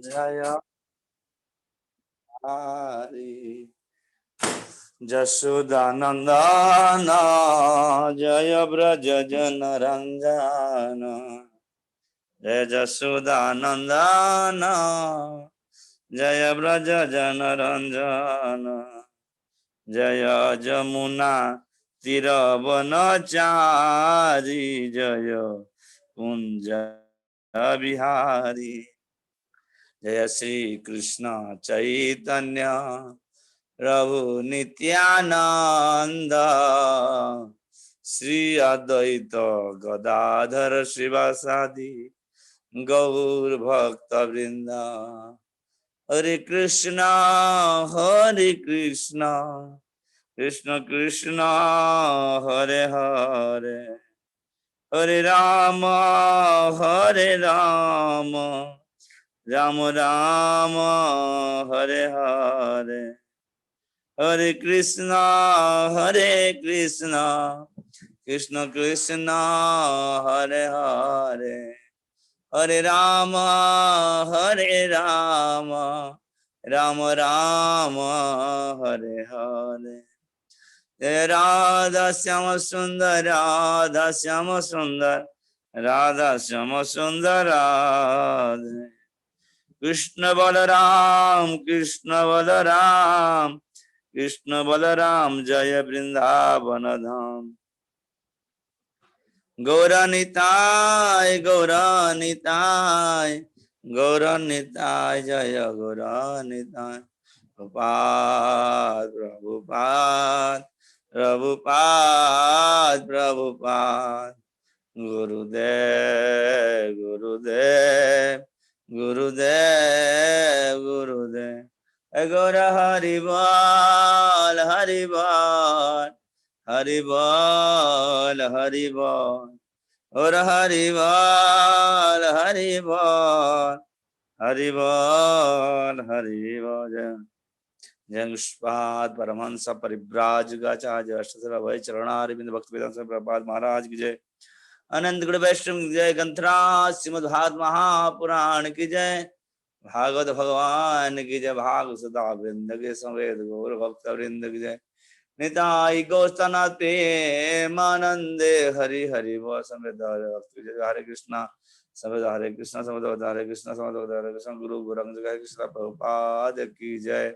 जय हरि जसोदानंदन जय ब्रज जन रंजन जय जसोदानंदन जय ब्रज जन रंजन जय जमुना तिरवनचारी जय कुंज बिहारी जय श्री कृष्ण चैतन्य प्रभु नित्यानंद श्री अद्वैत गदाधर शिवासादि गौर भक्त वृंद हरे कृष्णा कृष्ण कृष्ण हरे हरे हरे राम राम राम हरे हरे हरे कृष्णा कृष्ण कृष्ण हरे हरे हरे राम राम राम हरे हरे जय राधा श्याम सुंदर राधा श्याम सुंदर राधे कृष्ण बलराम जय वृंदावन धाम गौरानिताय जय गौरानिताय प्रभुपाद गुरुदेव गौर हरिबल और हरिबल जगन्नाथ परमहंस परिव्राजकाचार्य अष्टसर भय चरणारविंद भक्त वेदांत प्रभुपाद महाराज की जय अनंत गुण वैष्णव की जय ग्रंथराज श्रीमद्भागवत महापुराण की जय भागवत भगवान की जय भाग सदा वृंद के समेत गौर भक्त वृंद की जय निताई गौस्तनाथ प्रेमानंदे हरि हरि वो समेत हरे कृष्णा समेत हरे कृष्णा समेत हरे कृष्णा समेत हरे कृष्ण गुरु गोरंग जय कृष्ण प्रभुपाद की जय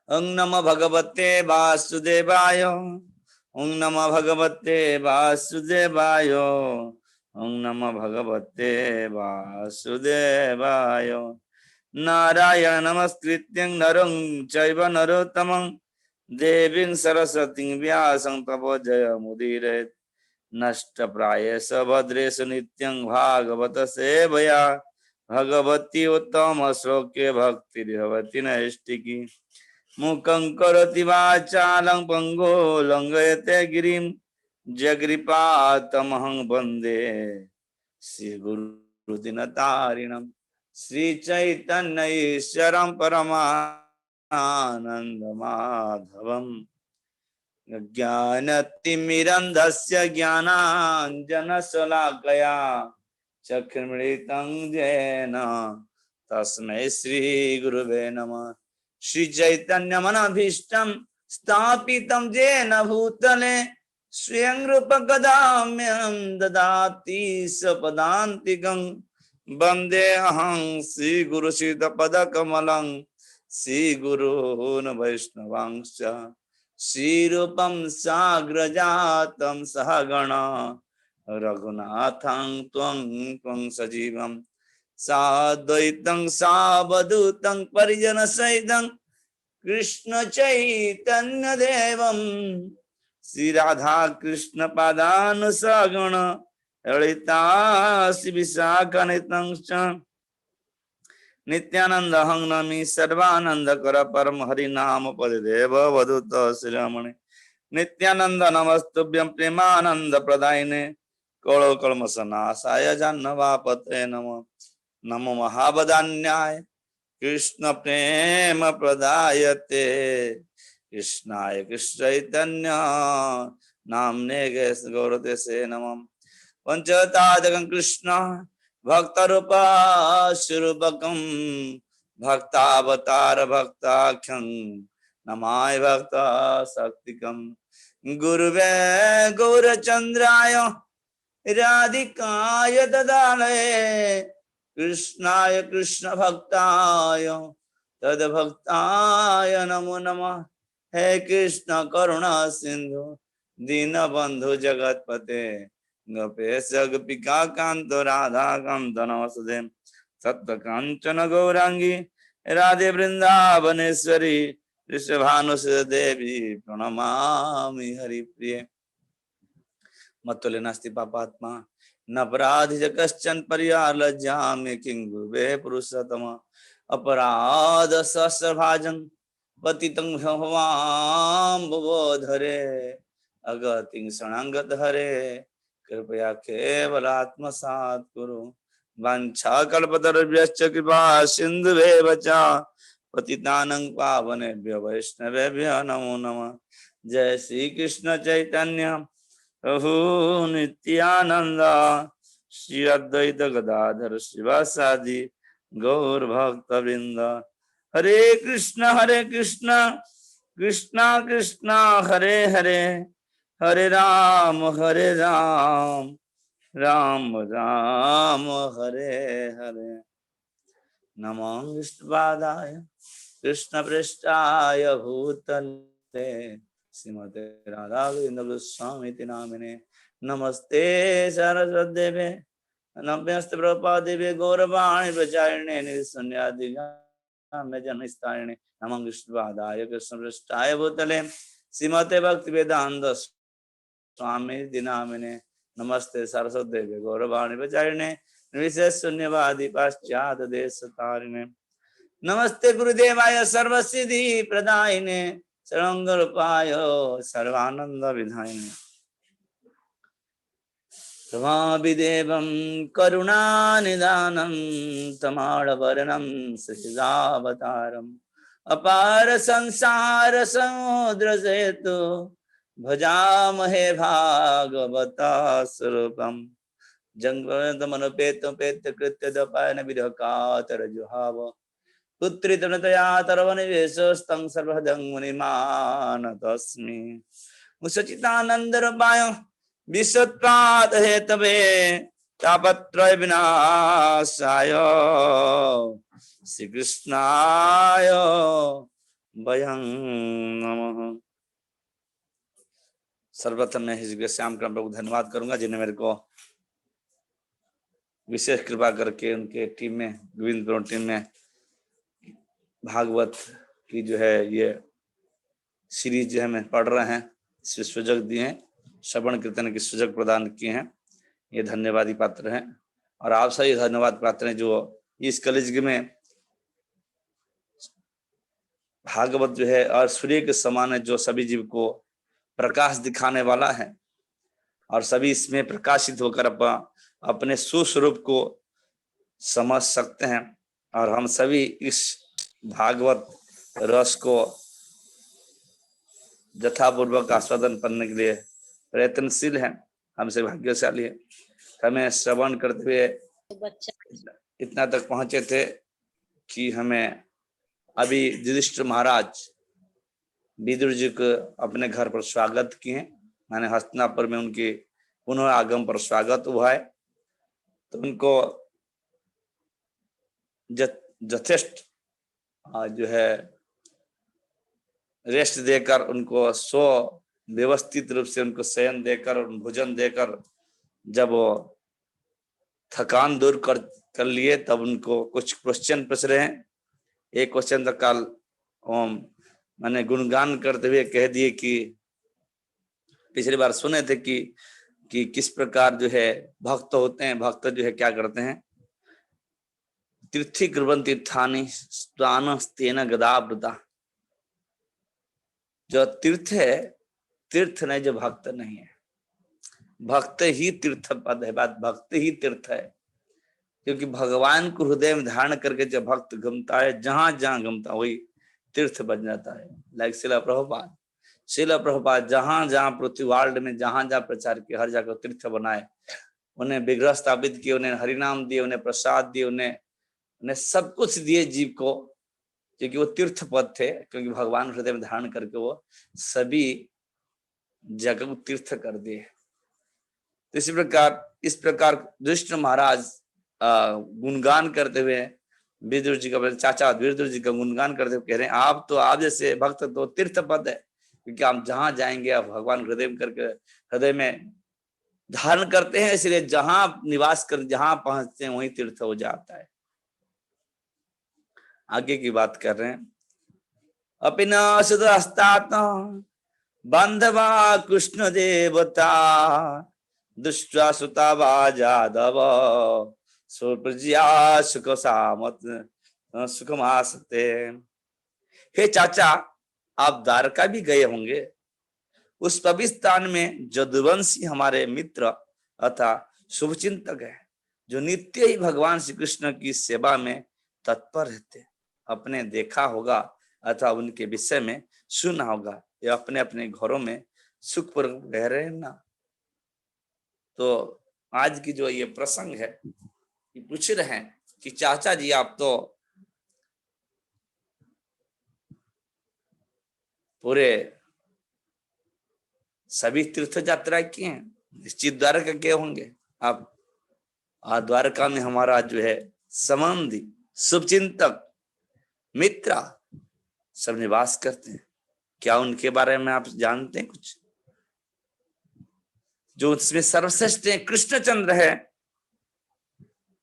ओं नमो भगवते वासुदेवाय ओं नमो भगवते वासुदेवाय ओं नमो भगवते वासुदेवाय नारायण नमस्कृत्यं नरं चैव नरोत्तमं देवीं सरस्वतीं व्यासं तपो जयमुदीरयेत् नष्टप्रायेष भद्रेषु नित्यं भागवत सेवया भगवती उत्तम श्लोके भक्तिर्भवति नैष्टिकी मूकं करोति वाचालं पंगो लंघयते गिरिं जगृपातमहं वन्दे श्रीगुरुदिनतारिणं श्रीचैतन्य ईश्वरं परमानन्दमाधवम् ज्ञानतिमिरन्धस्य ज्ञानाञ्जनशलाकया चक्षुर्मृतं येन तस्मै श्रीगुरुवे नमः श्रीचैतन्यमनभीष्टं स्थापितं येन भूतले स्वयं रूपकदाम्यं ददाति स्वपदान्तिकं वन्देऽहं श्रीगुरुश्रीयुतपदकमलं श्रीगुरून् वैष्णवांश्च श्रीरूपं साग्रजातं सहगणा रघुनाथं त्वं सजीवं साद्वैतं सावधूतं परिजनसहितं कृष्ण चैतन्य देवं श्री राधा कृष्ण पादानुसगण ललिता श्री विशाखान्वितं नित्यानंद हं नमी सर्वानंद कर परम हरि नाम पद देव वदुत श्रीरमणि नित्यानंद नमस्तुभ्यं प्रेमानंद प्रदायिने कौलो कल्मषनाशाय जाह्नवापते नमो नमो महावदान्याय कृष्ण प्रेम प्रदायते कृष्णाय कृष्ण चैतन्य नामने गौरते से नमः पंचतादकं कृष्ण भक्त रूपा स्वरूपकम भक्तावतार भक्ताख्यं नमाय भक्त शक्तिकम गुरुवे गौरचंद्राय राधिकाय ददालये कृष्णाय कृष्ण भक्ताय तद्भक्ताय नमो नमः। हे कृष्ण करुणा सिंधु दीनबंधु जगतपते गोपेश गोपिका कांत राधा कांत नमस्ते सत्य कांचन गौरांगी राधे वृंदावनेश्वरी ऋषभानुसुते देवी प्रणमामि हरिप्रिये। मत्तुल्य नास्ति पापात्मा न अपराधि कश्चन परिहार लज्जामि किं गुरुवे पुरुषोत्तम अपराध सहस्रभाजन पतितं भवां भवोधरे अगतिं शरणागत हरे कृपया केवलात्मसात् कुरु वाञ्छाकल्पतरुभ्यश्च कृपा सिन्धुभ्येव च पतितानं पावनेभ्यो वैष्णवेभ्यो नमो नमः। जय श्री कृष्ण चैतन्य प्रभु नित्यानंद श्री अद्वैत गदाधर शिवासादि गौर भक्त वृंद। हरे कृष्ण कृष्ण कृष्ण हरे हरे हरे राम राम राम हरे हरे। नमो विष्णुपादाय कृष्ण पृष्ठाय भूतले श्रीमते राधा गोविंद गोस्वामी नामिने नमस्ते सरस्वतीदेवे नमस्ते प्रभुपादेवी गौरवाणी प्रचारिणे निसंन्यादिगाम्य जनस्तारिणे नमो विष्णुपादाय कृष्ण पृष्ठाय भूतले श्रीमते भक्ति वेदांत स्वामी नामिने नमस्ते सरस्वतीदेवी गौरवाणी प्रचारिणे निर्विशेष शून्यवादी पाश्चात्य देश तारिणे नमस्ते गुरुदेवाय सर्वसिद्धि प्रदायिने सर्वंगरूपाय सर्वानंद विधायिने रमाभिदेवं करुणानिधानं तमालवर्णं सचिदावतारम् अपार संसार समुद्र सेतु भजामहे भागवता स्वरूपम् जंगमनुपेतं पेत कृत्य दपायन विधकातर जुहाव पुत्रितनतया तरवनिवेशस्तं सर्वहदं मुनिमान तस्मि मुसचितानंद रूपाय विश्वोत्पाद हेतवे तापत्रय विनाशाय श्री कृष्णाय वयं नमः। सर्वप्रथम मैं श्याम कृष्ण प्रभु धन्यवाद करूंगा जिन्हें मेरे को विशेष कृपा करके उनके टीम में गोविंद टीम में भागवत की जो है ये सीरीज जो है मैं पढ़ रहे हैं सुजग दिए हैं श्रवण कीर्तन की सुजग प्रदान किए हैं ये धन्यवादी पात्र हैं और आप सभी धन्यवाद पात्र हैं जो इस कलियुग में भागवत जो है और सूर्य के समान है जो सभी जीव को प्रकाश दिखाने वाला है और सभी इसमें प्रकाशित होकर अपने सुस्वरूप को समझ सकते हैं और हम सभी इस भागवत रस को यथापूर्वक आस्वादन करने के लिए प्रयत्नशील हैं। हमसे भाग्यशाली है। हमें श्रवण करते हुए इतना तक पहुंचे थे कि हमें अभी युधिष्ठिर महाराज विदुर जी को अपने घर पर स्वागत किए। मैंने हस्तिनापुर में उनके पुनः आगम पर स्वागत हुआ है तो उनको यथेष्ट जो है रेस्ट देकर उनको व्यवस्थित रूप से उनको शयन देकर भोजन देकर जब वो थकान दूर कर लिए तब उनको कुछ क्वेश्चन पूछ रहे हैं। एक क्वेश्चन तक काल मैंने गुणगान करते हुए कह दिए कि पिछली बार सुने थे कि किस प्रकार जो है भक्त होते हैं। भक्त जो है क्या करते हैं, तीर्थी कुर्वन् तीर्थानि स्नान गदावृता। जो तीर्थ है तीर्थ नहीं, जो भक्त नहीं है। भक्त ही तीर्थ पद है, बात भक्त ही तीर्थ है क्योंकि भगवान को हृदय में धारण करके जब भक्त घूमता है जहां जहां घूमता वही तीर्थ बन जाता है। लाइक शिला प्रभुपाद जहां जहां पृथ्वी वर्ल्ड में जहां जहां प्रचार किया हर जगह तीर्थ बनाए उन्हें विग्रह स्थापित किए, उन्हें हरिनाम दिए, उन्हें प्रसाद दिए, उन्हें सब कुछ दिए जीव को, क्योंकि वो तीर्थ पद थे, क्योंकि भगवान हृदय में धारण करके वो सभी जगह को तीर्थ कर दिए। तो इस प्रकार दुष्ट महाराज गुणगान करते हुए विदुर जी का, चाचा विदुर जी का गुणगान करते हुए कह रहे हैं, आप जैसे भक्त तो तीर्थ पद है, क्योंकि आप जहां जाएंगे आप भगवान हृदय में करके हृदय में धारण करते हैं, इसलिए जहां निवास कर जहां पहुंचते हैं वहीं तीर्थ हो जाता है। आगे की बात कर रहे हैं, अपिनाशुदस्तात बांधवा कृष्ण देवता दुष्टा सुता जादव सुप्रज्या सुख सामत सुखमासते। हे चाचा, आप द्वारका भी गए होंगे, उस पवित्र स्थान में जदुवंशी हमारे मित्र अथा शुभचिंतक है, जो नित्य ही भगवान श्री कृष्ण की सेवा में तत्पर रहते। अपने देखा होगा अथवा उनके विषय में सुना होगा, ये अपने अपने घरों में सुखपूर्वक रह रहे हैं ना। तो आज की जो ये प्रसंग है, ये पूछ रहे हैं कि चाचा जी आप तो पूरे सभी तीर्थ यात्रा किए हैं, निश्चित द्वारका के होंगे आप। द्वारका में हमारा जो है संबंधी शुभचिंतक मित्र सब निवास करते हैं, क्या उनके बारे में आप जानते हैं कुछ? जो उसमें सर्वश्रेष्ठ है कृष्णचंद्र है,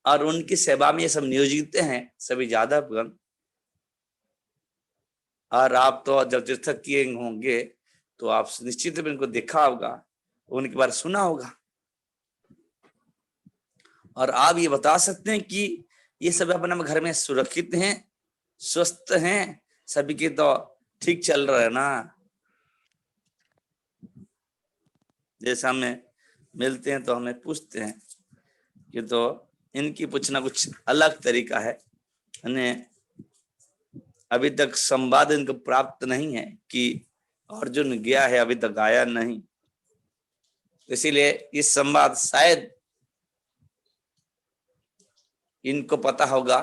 और उनकी सेवा में ये सब नियोजित हैं सभी यादवगण। और आप तो जब तीर्थ किए होंगे तो आप निश्चित रूप इनको देखा होगा, उनके बारे सुना होगा, और आप ये बता सकते हैं कि ये सब अपने घर में सुरक्षित हैं, स्वस्थ हैं, सभी के तो ठीक चल रहा है ना। जैसे हमें मिलते हैं तो हमें पूछते हैं कि तो इनकी पूछना कुछ अलग तरीका है, अभी तक संवाद इनको प्राप्त नहीं है कि अर्जुन गया है, अभी तक आया नहीं, इसीलिए इस संवाद शायद इनको पता होगा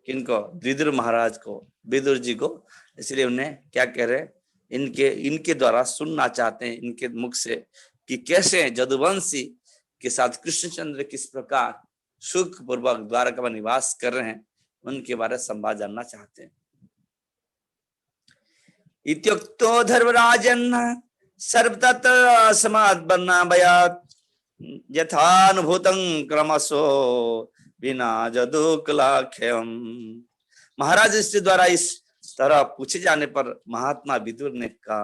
कि इनको विदुर महाराज को, विदुर जी को, इसलिए उन्हें क्या कह रहे हैं, इनके द्वारा सुनना चाहते हैं इनके मुख से कि कैसे जदुवंशी के साथ कृष्णचंद्र किस प्रकार सुख पूर्वक द्वारका में निवास कर रहे हैं, उनके बारे में संवाद जानना चाहते हैं। इत्युक्तो धर्मराजन् सर्वतत्र समाद्बन्नाभयात् यथानुभूतं क्रमशो बिना जदुकुलाख्यम। महाराज इसके द्वारा इस तरह पूछे जाने पर महात्मा विदुर ने कहा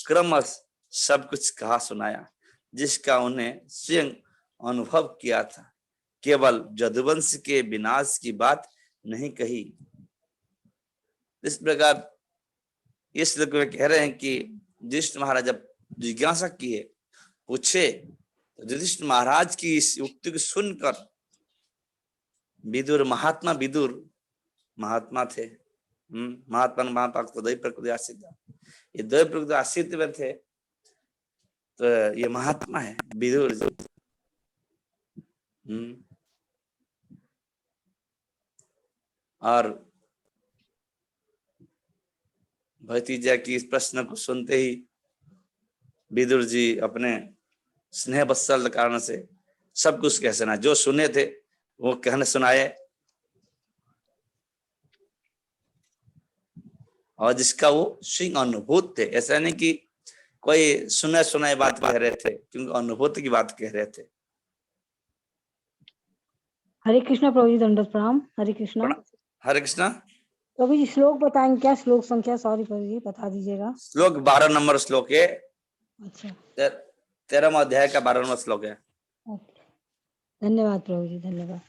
क्रमश सब कुछ कहा सुनाया, जिसका उन्हें स्वयं अनुभव किया था, केवल जदुवंश के विनाश की बात नहीं कही। इस प्रकार इस श्लोक में कह रहे हैं कि युधिष्ठिर महाराज जब जिज्ञासा किए, पूछे, तो युधिष्ठिर महाराज की इस उक्ति को सुनकर विदुर महात्मा थे, महात्मा महापाक तो दैव प्रकृति आश्रित, ये दैव प्रकृति आश्रित में थे, तो ये महात्मा है विदुर जी। और भतीजा की इस प्रश्न को सुनते ही विदुर जी अपने स्नेह वत्सल कारण से सब कुछ कह सुना, जो सुने थे वो कहने सुनाए, और जिसका वो स्वयं अनुभूत थे। ऐसा नहीं कि कोई सुनाए बात कह रहे थे, क्योंकि अनुभूत की बात कह रहे थे। हरे कृष्णा प्रभु जी, दंडवत प्रणाम। हरे कृष्णा। हरे कृष्णा। प्रभु जी श्लोक बताएंगे क्या? श्लोक संख्या सॉरी प्रभु जी बता दीजिएगा। श्लोक 12 नंबर श्लोक है। अच्छा, 13वां अध्याय का 12वां श्लोक है। धन्यवाद प्रभु जी, धन्यवाद।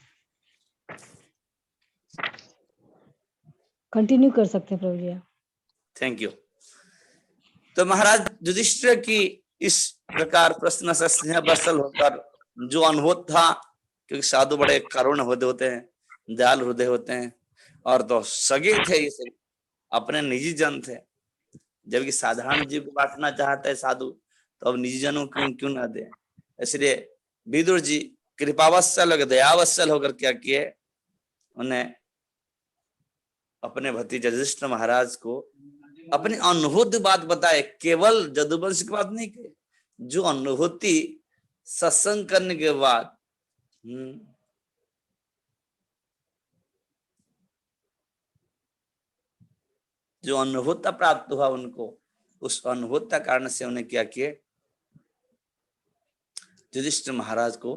कंटिन्यू कर सकते हैं प्रभु जी। Thank you. तो महाराज युधिष्ठिर की इस प्रकार प्रश्न से स्नेह बसल होकर जो अनुभव था, क्योंकि साधु बड़े करुण हृदय होते हैं, दयालु हृदय होते हैं, और तो सगे थे, ये अपने निजी जन थे, जबकि साधारण जीव को बांटना चाहता है साधु, तो अब निजी जनों क्यों ना दे। इसलिए विदुर जी कृपावत्सल होकर दयावत्सल होकर क्या किए, उन्हें अपने भतीजे युधिष्ठिर महाराज को अपनी अनुभूति बात बताए, केवल जदुवंश की बात नहीं कही, जो अनुभूति सत्संग करने के बाद जो अनुभूता प्राप्त हुआ उनको, उस अनुभूता कारण से उन्हें क्या किए, युधिष्ठिर महाराज को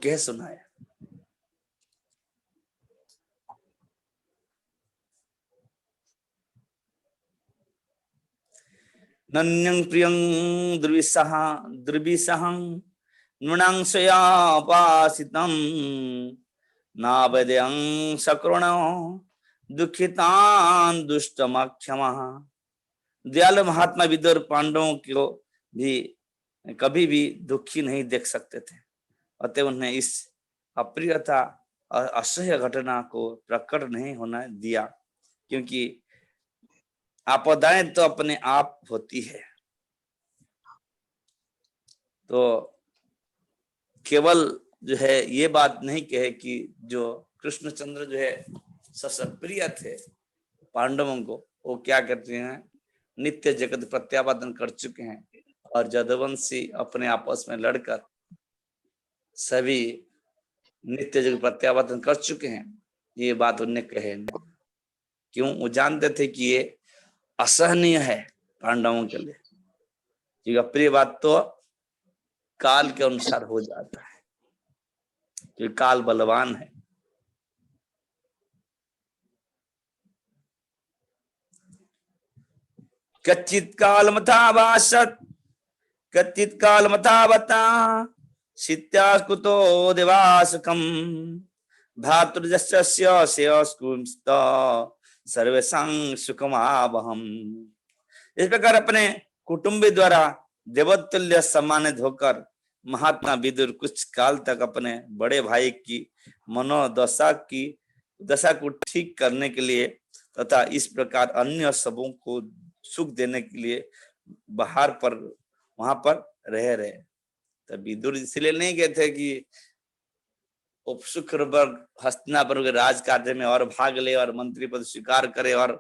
कह सुनाया। नन्यं प्रियं दुर्विसहं नृणां स्वयापासितं नावद्यं सकृणो दुखितान् दुष्टमक्षमः। दयालु महात्मा विदुर पांडवों को भी कभी भी दुखी नहीं देख सकते थे, अतः उन्हें इस अप्रियता और असह्य घटना को प्रकट नहीं होना दिया, क्योंकि आपदाएं तो अपने आप होती है। तो केवल जो है ये बात नहीं कहे कि जो कृष्णचंद्र जो है सबसे प्रिय थे पांडवों को, वो क्या करते हैं, नित्य जगत प्रत्यावर्तन कर चुके हैं, और जदुवंशी अपने आपस में लड़कर सभी नित्य जगत प्रत्यावर्तन कर चुके हैं, ये बात उन्हें कहे नहीं। क्यों? वो जानते थे कि ये असहनीय है पांडवों के लिए, क्योंकि अप्रिय बात तो काल के अनुसार हो जाता है, क्योंकि काल बलवान है। कच्चित काल मथावासत कच्चित काल मथावता शीत्या कुतो दिवासकम भातृजस्य श्रेयस्कुंस्त सर्वेषां सुखमावहम। इस प्रकार अपने कुटुंबी द्वारा देवतुल्य सम्मानित होकर महात्मा विदुर कुछ काल तक अपने बड़े भाई की दशा को ठीक करने के लिए तथा इस प्रकार अन्य सबों को सुख देने के लिए वहां पर रहे। तो विदुर इसलिए नहीं गए थे कि हस्तिनापुर के राज कार्य में और भाग ले और मंत्री पद स्वीकार करे और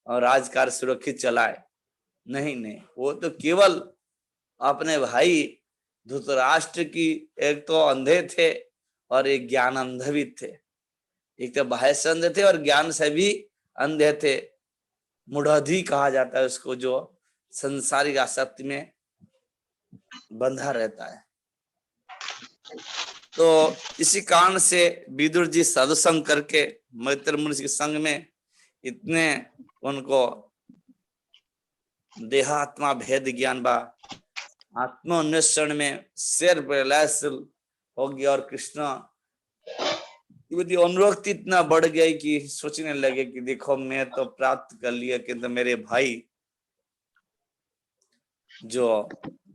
राजकार्य सुरक्षित चलाए। नहीं, वो तो केवल अपने भाई धृतराष्ट्र की, एक तो अंधे थे और एक ज्ञान अंध भी थे, एक तो बाह्य से अंधे थे और ज्ञान से भी अंधे थे। मूढ़धी कहा जाता है उसको, जो संसारिक आसक्ति में बंधा रहता है। तो इसी कारण से विदुर जी साधुसंग करके मैत्र मुनि के संग में इतने उनको देहात्मा भेद ज्ञान बा आत्मोन्वेषण में शेर प्रलयशील हो गया, और कृष्ण अनुरक्ति इतना बढ़ गई कि सोचने लगे कि देखो मैं तो प्राप्त कर लिया, किंतु मेरे भाई जो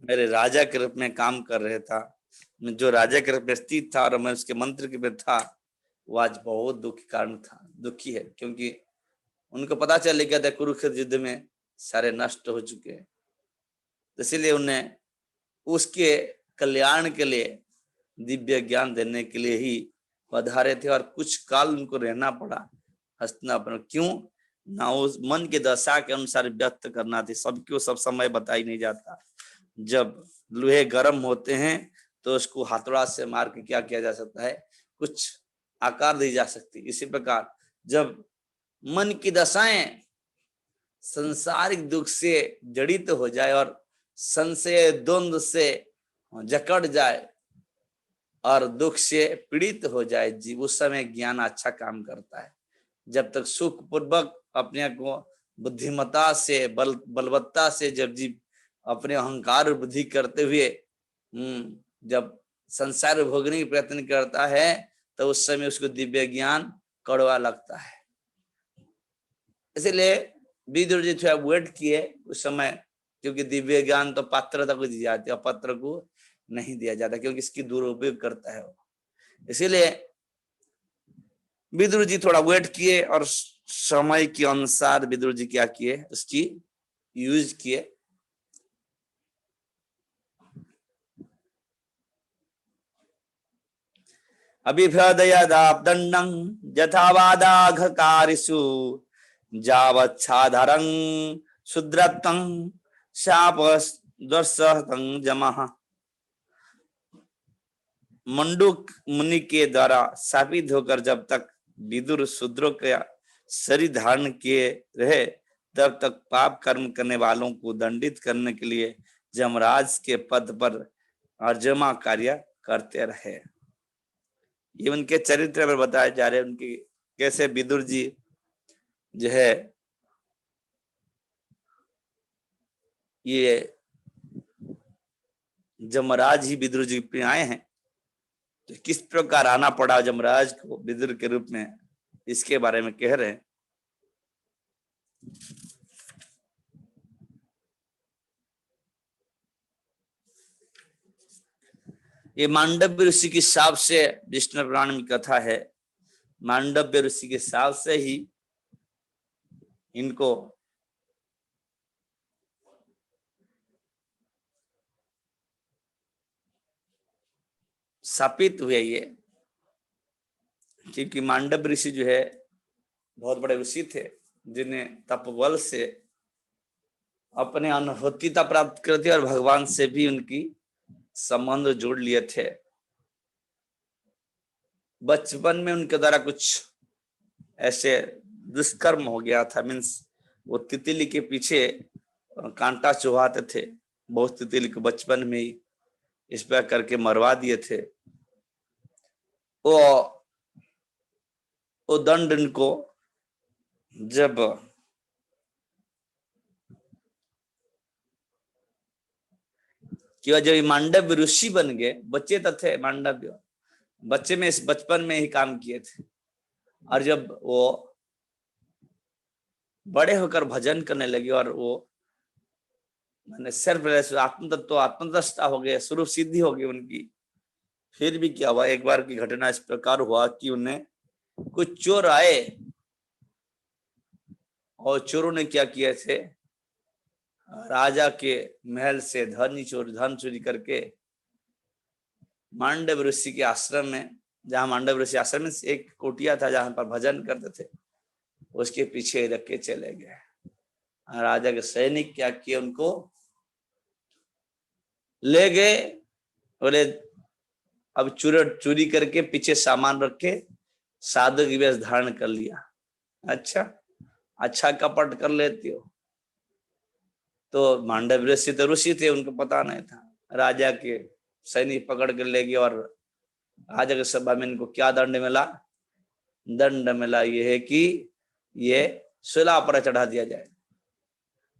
मेरे राजा के रूप में काम कर रहे था, जो राजा के रूप में स्थित था और मैं उसके मंत्र के में था, वो आज बहुत दुखी है, क्योंकि उनको पता चल गया था कुरुक्षेत्र युद्ध में सारे नष्ट हो चुके हैं। इसीलिए उन्हें उसके कल्याण के लिए दिव्य ज्ञान देने के लिए ही पधारे थे, और कुछ काल उनको रहना पड़ा हस्तिनापुर। क्यों ना? उस मन के दशा के अनुसार व्यक्त करना थी, सबको सब समय बताई नहीं जाता। जब लोहे गर्म होते हैं तो उसको हथौड़ा से मार के क्या किया जा सकता है, कुछ आकार दी जा सकती। इसी प्रकार जब मन की दशाएं संसारिक दुख से जड़ित हो जाए और संशय द्वंद्व से जकड़ जाए और दुख से पीड़ित हो जाए जीव, उस समय ज्ञान अच्छा काम करता है। जब तक सुख पूर्वक अपने को बुद्धिमता से बलवत्ता से जब जीव अपने अहंकार बुद्धि करते हुए जब संसार भोगने की प्रयत्न करता है, तो उस समय उसको दिव्य ज्ञान कड़वा लगता है। इसलिए विदुर जी थोड़ा वेट किए उस समय, क्योंकि दिव्य ज्ञान तो पात्रता को दी जाती है, अपात्र को नहीं दिया जाता, क्योंकि इसकी दुरुपयोग करता है वो। इसीलिए विदुर जी थोड़ा वेट किए और समय के अनुसार विदुर जी क्या किए, उसकी यूज किए। अभिभ्रदयदाब्दण्डं यथावादाघकारिषु जावच्छाधरं शुद्रत्वं शापदर्शतं जमः। मंडूक मुनि के द्वारा शापित होकर जब तक विदुर शूद्रों का शरीर धारण किए रहे तब तक पाप कर्म करने वालों को दंडित करने के लिए यमराज के पद पर अर्जमा कार्य करते रहे। ये उनके चरित्र में बताए जा रहे, उनके कैसे विदुर जी जो है ये यमराज ही विदुर जी पे आए हैं, तो किस प्रकार आना पड़ा यमराज को विदुर के रूप में, इसके बारे में कह रहे हैं। ये मांडव्य ऋषि के हिसाब से विष्णु पुराण में कथा है, मांडव्य ऋषि के हिसाब से ही इनको शापित हुए ये, क्योंकि मांडव्य ऋषि जो है बहुत बड़े ऋषि थे जिन्हें तपबल से अपने अनुभूतिता प्राप्त करती और भगवान से भी उनकी संबंध जोड़ लिए थे। बचपन में उनके द्वारा कुछ ऐसे दुष्कर्म हो गया था, मीन्स वो तितली के पीछे कांटा चुभाते थे, बहुत तितली को बचपन में ही इस पर करके मरवा दिए थे। वो दंड इनको जब कि जब मांडव्य ऋषि बन गए, बच्चे तो थे मांडव्य, बच्चे में इस बचपन में ही काम किए थे, और जब वो बड़े होकर भजन करने लगे और वो मैंने सेल्फ आत्म तत्व आत्मदृष्टा हो गए, स्वरूप सिद्धि हो गई उनकी, फिर भी क्या हुआ, एक बार की घटना इस प्रकार हुआ कि उन्हें कुछ चोर आए और चोरों ने क्या किए थे, राजा के महल से धन चोरी करके मांडव ऋषि के आश्रम में, जहां मांडव ऋषि आश्रम में एक कुटिया था जहां पर भजन करते थे, उसके पीछे रख के चले गए। राजा के सैनिक क्या किए, उनको ले गए, बोले अब चोरी करके पीछे सामान रख के साधु की वेश धारण कर लिया। अच्छा कपट कर लेती हो। तो मांडव ऋषि तो ऋषि थे, उनको पता नहीं था। राजा के सैनिक पकड़ कर ले गए और राजा के सभा में इनको क्या दंड मिला, दंड मिला ये है कि ये सूला पर चढ़ा दिया जाए।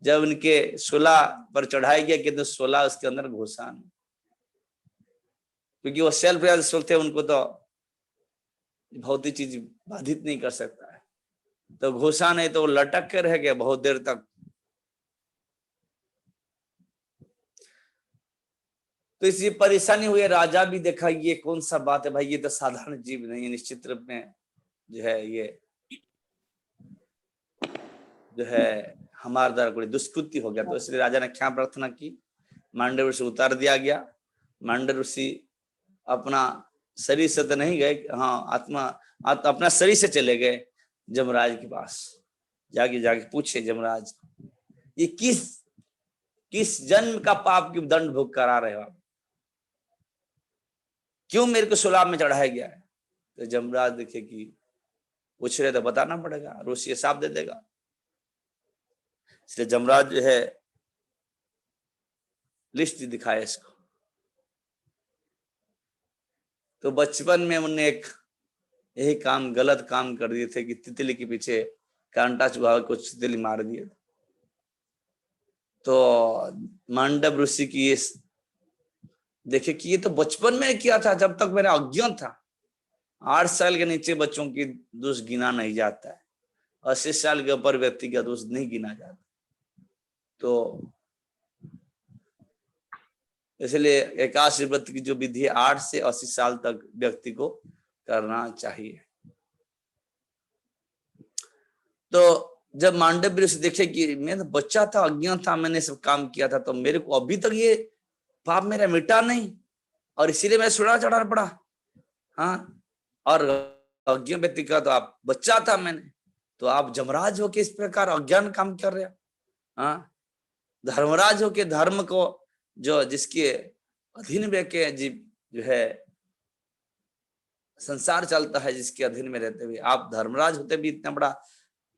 जब इनके सूला पर चढ़ाया गया कि तो सूला उसके अंदर घुसा नहीं, क्योंकि वो सेल्फ रियलाइजेशन थे, उनको तो भौतिक चीज बाधित नहीं कर सकता है, तो घुसा नहीं तो वो लटक के रह गया बहुत देर तक। तो इसी परेशानी हुई, राजा भी देखा ये कौन सा बात है भाई, ये तो साधारण जीव नहीं है, निश्चित रूप में जो है ये जो है हमारे द्वारा कोई दुष्कृति हो गया। तो इसलिए राजा ने क्या प्रार्थना की, मांडव ऋषि उतार दिया गया। मांडव ऋषि अपना शरीर से तो नहीं गए, हाँ अपना शरीर से चले गए जमराज के पास, जाके पूछे जमराज ये किस जन्म का पाप की दंड भोग करा रहे हो आप, क्यों मेरे को सुलाब में चढ़ाया गया है। तो जमराज देखे कि पूछ रहे तो बताना पड़ेगा, ऋषि साफ दे देगा। इसलिए जमराज जो है लिस्ट दिखाया इसको। तो बचपन में उन्होंने एक यही काम गलत काम कर दिए थे कि तितली के पीछे कांटा चुभा कुछ तितली मार दिए। तो मांडव ऋषि की देखे कि ये तो बचपन में किया था जब तक मेरा अज्ञान था। 8 साल के नीचे बच्चों की दोष गिना नहीं जाता है, 80 साल के ऊपर व्यक्ति का दोष नहीं गिना जाता। तो इसलिए एकादशी व्रत की जो विधि है 8 से 80 साल तक व्यक्ति को करना चाहिए। तो जब मांडव ऋषि देखे कि मैं तो बच्चा था, अज्ञान था, मैंने सब काम किया था, तो मेरे को अभी तक ये पाप मेरा मिटा नहीं और इसीलिए मैं सुला चढ़ाना पड़ा। हाँ, और अज्ञ व्यक्ति का तो आप बच्चा था मैंने, तो आप जमराज हो के इस प्रकार अज्ञान काम कर रहे हो। हाँ, धर्मराज हो के धर्म को जो जिसके अधीन में के जीव जो है संसार चलता है, जिसके अधीन में रहते हुए आप धर्मराज होते भी इतना बड़ा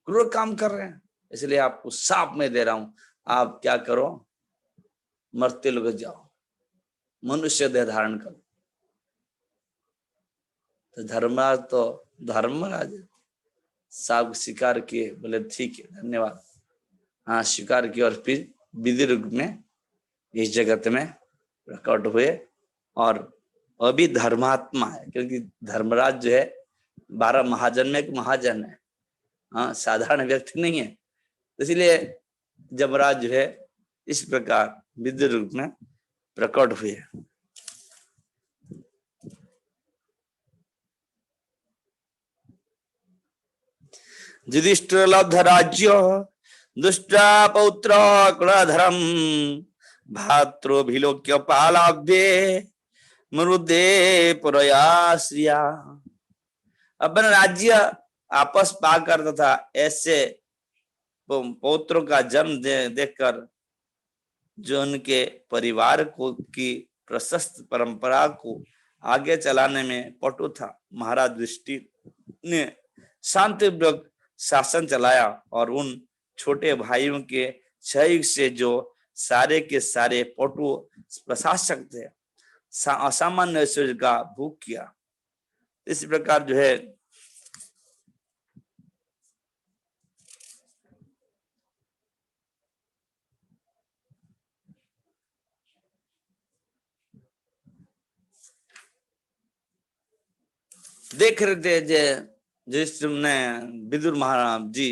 क्रूर काम कर रहे हैं। इसलिए आपको साफ में दे रहा हूं, आप क्या करो, मरते लोग जाओ, मनुष्य देह धारण करो। तो धर्मराज साहब स्वीकार किए, बोले ठीक है धन्यवाद। हाँ, स्वीकार किया और फिर विधि रूप में इस जगत में प्रकट हुए। और अभी धर्मात्मा है, क्योंकि धर्मराज जो है 12 महाजन में एक महाजन है। हाँ, साधारण व्यक्ति नहीं है। इसलिए जमराज जो है इस प्रकार विधि रूप में प्रकट हुए। युधिष्ठिर लब्ध राज्य दुष्टा पौत्र कुलधरम भातृभिलोक्य पालाभ्ये मरुदे पुरयाश्रिया। अपन राज्य आपस पाकर तथा ऐसे पौत्रों का जन्म देखकर जो उनके परिवार को की प्रशस्त परंपरा को आगे चलाने में पटु था, महाराज युधिष्ठिर ने शांतिपूर्वक शासन चलाया और उन छोटे भाइयों के सहयोग से जो सारे के सारे पटु प्रशासक थे असामान्य ऐश्वर्य का भोग किया। इस प्रकार जो है देख रहे थे युधिष्ठिर ने विदुर महाराज जी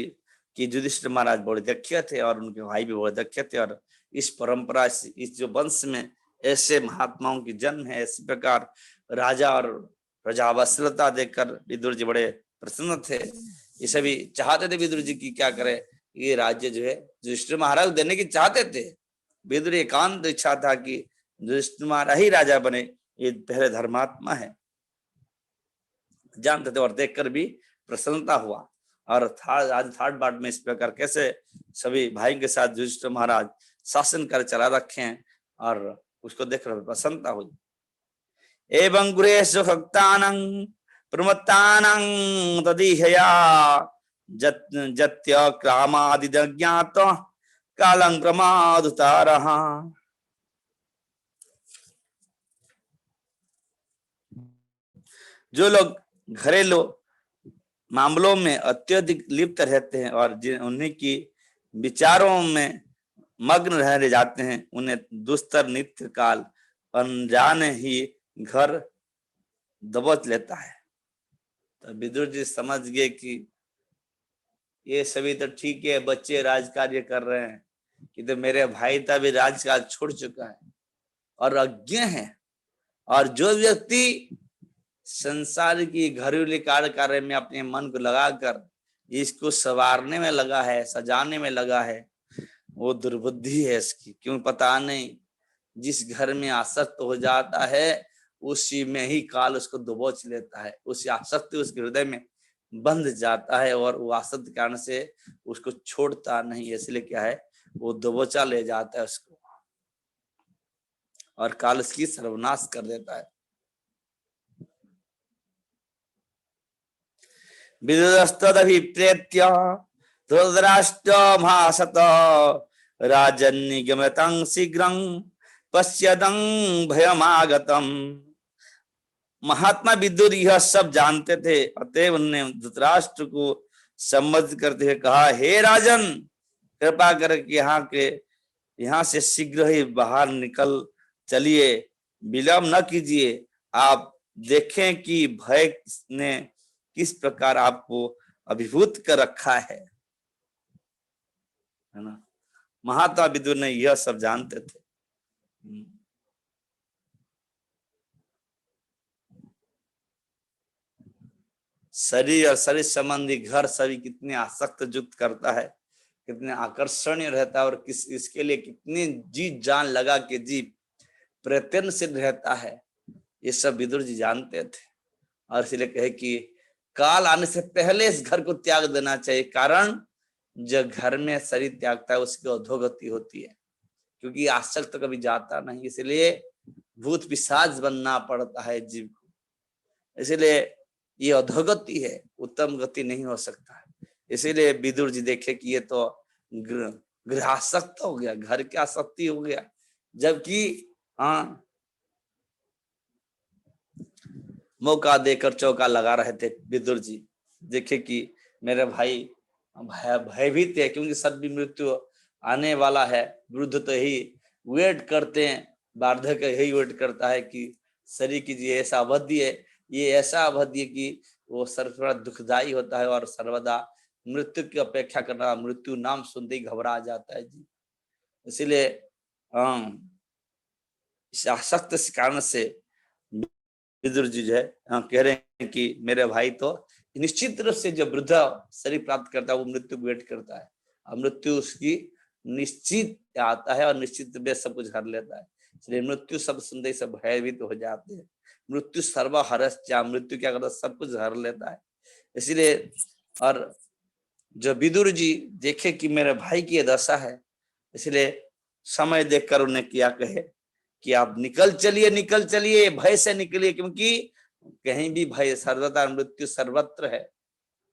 की युधिष्ठिर महाराज बड़े दक्ष थे और उनके भाई भी बड़े दक्ष थे, और इस परंपरा इस जो वंश में ऐसे महात्माओं की जन्म है। इस प्रकार राजा और प्रजा वत्सलता देखकर विदुर जी बड़े प्रसन्न थे। ये सभी चाहते थे विदुर जी की क्या करे, ये राज्य जो है युधिष्ठिर महाराज देने की चाहते थे। विदुर एकांत इच्छा था कि युधिष्ठिर महाराज ही राजा बने, ये पहले धर्मात्मा है जानते थे, और देखकर भी प्रसन्नता हुआ। और आज थाट बाट में इस प्रकार कैसे सभी भाई के साथ युधिष्ठिर महाराज शासन कर चला रखे हैं, और उसको देखकर प्रसन्नता हुई। एवं गुरेषु भक्तानां प्रमत्तानां तदीहया जत्य क्रामादिज्ञात कालं क्रमादुतारः। जो लोग घरेलू मामलों में अत्यधिक लिप्त रहते हैं और उन्हीं की विचारों में मग्न रह जाते हैं, उन्हें दुस्तर नित्य काल अनजाने ही घर दबोच लेता है। तो विदुर जी समझ गए कि ये सभी तो ठीक है, बच्चे राज कार्य कर रहे हैं, कि तो मेरे भाई था भी राजकाज छोड़ चुका है और अज्ञ है। और जो व्यक्ति संसार की घरेलू कार्य में अपने मन को लगाकर इसको संवारने में लगा है, सजाने में लगा है, वो दुर्बुद्धि है इसकी। क्यों पता नहीं, जिस घर में आसक्त हो जाता है उसी में ही काल उसको दबोच लेता है, उसी आसक्ति उसके हृदय में बंध जाता है और वो आसक्त के कारण से उसको छोड़ता नहीं। इसलिए क्या है, वो दबोचा ले जाता है उसको और काल उसकी सर्वनाश कर देता है। विदुरस्तदभिप्रेत्य धृतराष्ट्रमासत राजन्निगमतं शीघ्रं पश्यदं भयमागतम। महात्मा विदुर यह सब जानते थे, अतएव उन्होंने धृतराष्ट्र को संबोधित करते हुए कहा, हे राजन, कृपा करके यहाँ से शीघ्र ही बाहर निकल चलिए, विलंब न कीजिए। आप देखें कि भय ने किस प्रकार आपको अभिभूत कर रखा है ना। महात्मा विदुर ने यह सब जानते थे। शरीर और शरीर संबंधी घर सभी कितने आसक्त युक्त करता है, कितने आकर्षणीय रहता है, और इसके लिए कितनी जी जान लगा के जी प्रयत्नशील रहता है, ये सब विदुर जी जानते थे। और इसलिए कहे कि काल आने से पहले इस घर को त्याग देना चाहिए, कारण जो घर में शरीर त्यागता है उसकी अधोगति होती है, क्योंकि आसक्त तो कभी जाता नहीं, इसलिए भूत पिशाच बनना पड़ता है जीव को। इसलिए ये अधोगति है, उत्तम गति नहीं हो सकता है। इसीलिए विदुर जी देखे कि ये तो गृहासक्त हो गया, घर की आसक्ति हो गया, जबकि हाँ मौका देकर चौका लगा रहे थे विदुर जी। देखे कि मेरे भाई भयभीत है, क्योंकि सभी मृत्यु आने वाला है। वृद्ध तो यही वेट करते हैं, वार्धक्य यही वेट करता है कि शरीर की जी ऐसा अवधि है, ये ऐसा अवधि है कि वो सर्वदा दुखदायी होता है और सर्वदा मृत्यु की अपेक्षा करना, मृत्यु नाम सुनते ही घबरा जाता है जी। इसीलिए इस आसक्त कारण से विदुर जी जो है कह रहे हैं कि मेरे भाई तो निश्चित रूप से जो वृद्ध शरीर प्राप्त करता है वो मृत्यु वेट करता है, और मृत्यु उसकी निश्चित आता है और निश्चित में सब कुछ हर लेता है। इसलिए मृत्यु सब सुनते सब भयभीत हो जाते हैं। मृत्यु सर्वहरश्चा, मृत्यु क्या करता है, सब कुछ हर लेता है। इसलिए और जो विदुर जी देखे कि मेरे भाई की दशा है, इसलिए समय देखकर उन्हें क्या कहे कि आप निकल चलिए, भय से निकलिए, क्योंकि कहीं भी भय सर्वदा, मृत्यु सर्वत्र है।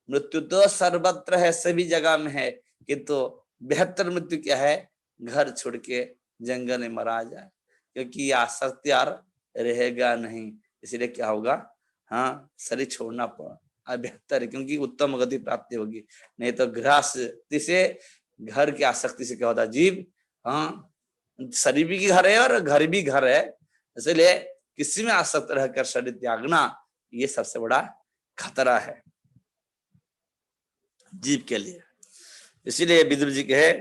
मृत्यु तो सर्वत्र है, सभी जगह में है, किंतु बेहतर मृत्यु क्या है, घर छोड़ के जंगल में मरा जाए, क्योंकि आसक्ति यार रहेगा नहीं। इसलिए क्या होगा, हाँ शरीर छोड़ना पड़ा बेहतर है, क्योंकि उत्तम गति प्राप्ति होगी। नहीं तो गृहस्थी से, घर की आसक्ति से क्या होता है जीव, हाँ शरीर भी घर है और घर भी घर है, इसलिए किसी में आसक्त रहकर शरीर त्यागना ये सबसे बड़ा खतरा है जीव के लिए। इसीलिए विदुर जी कहे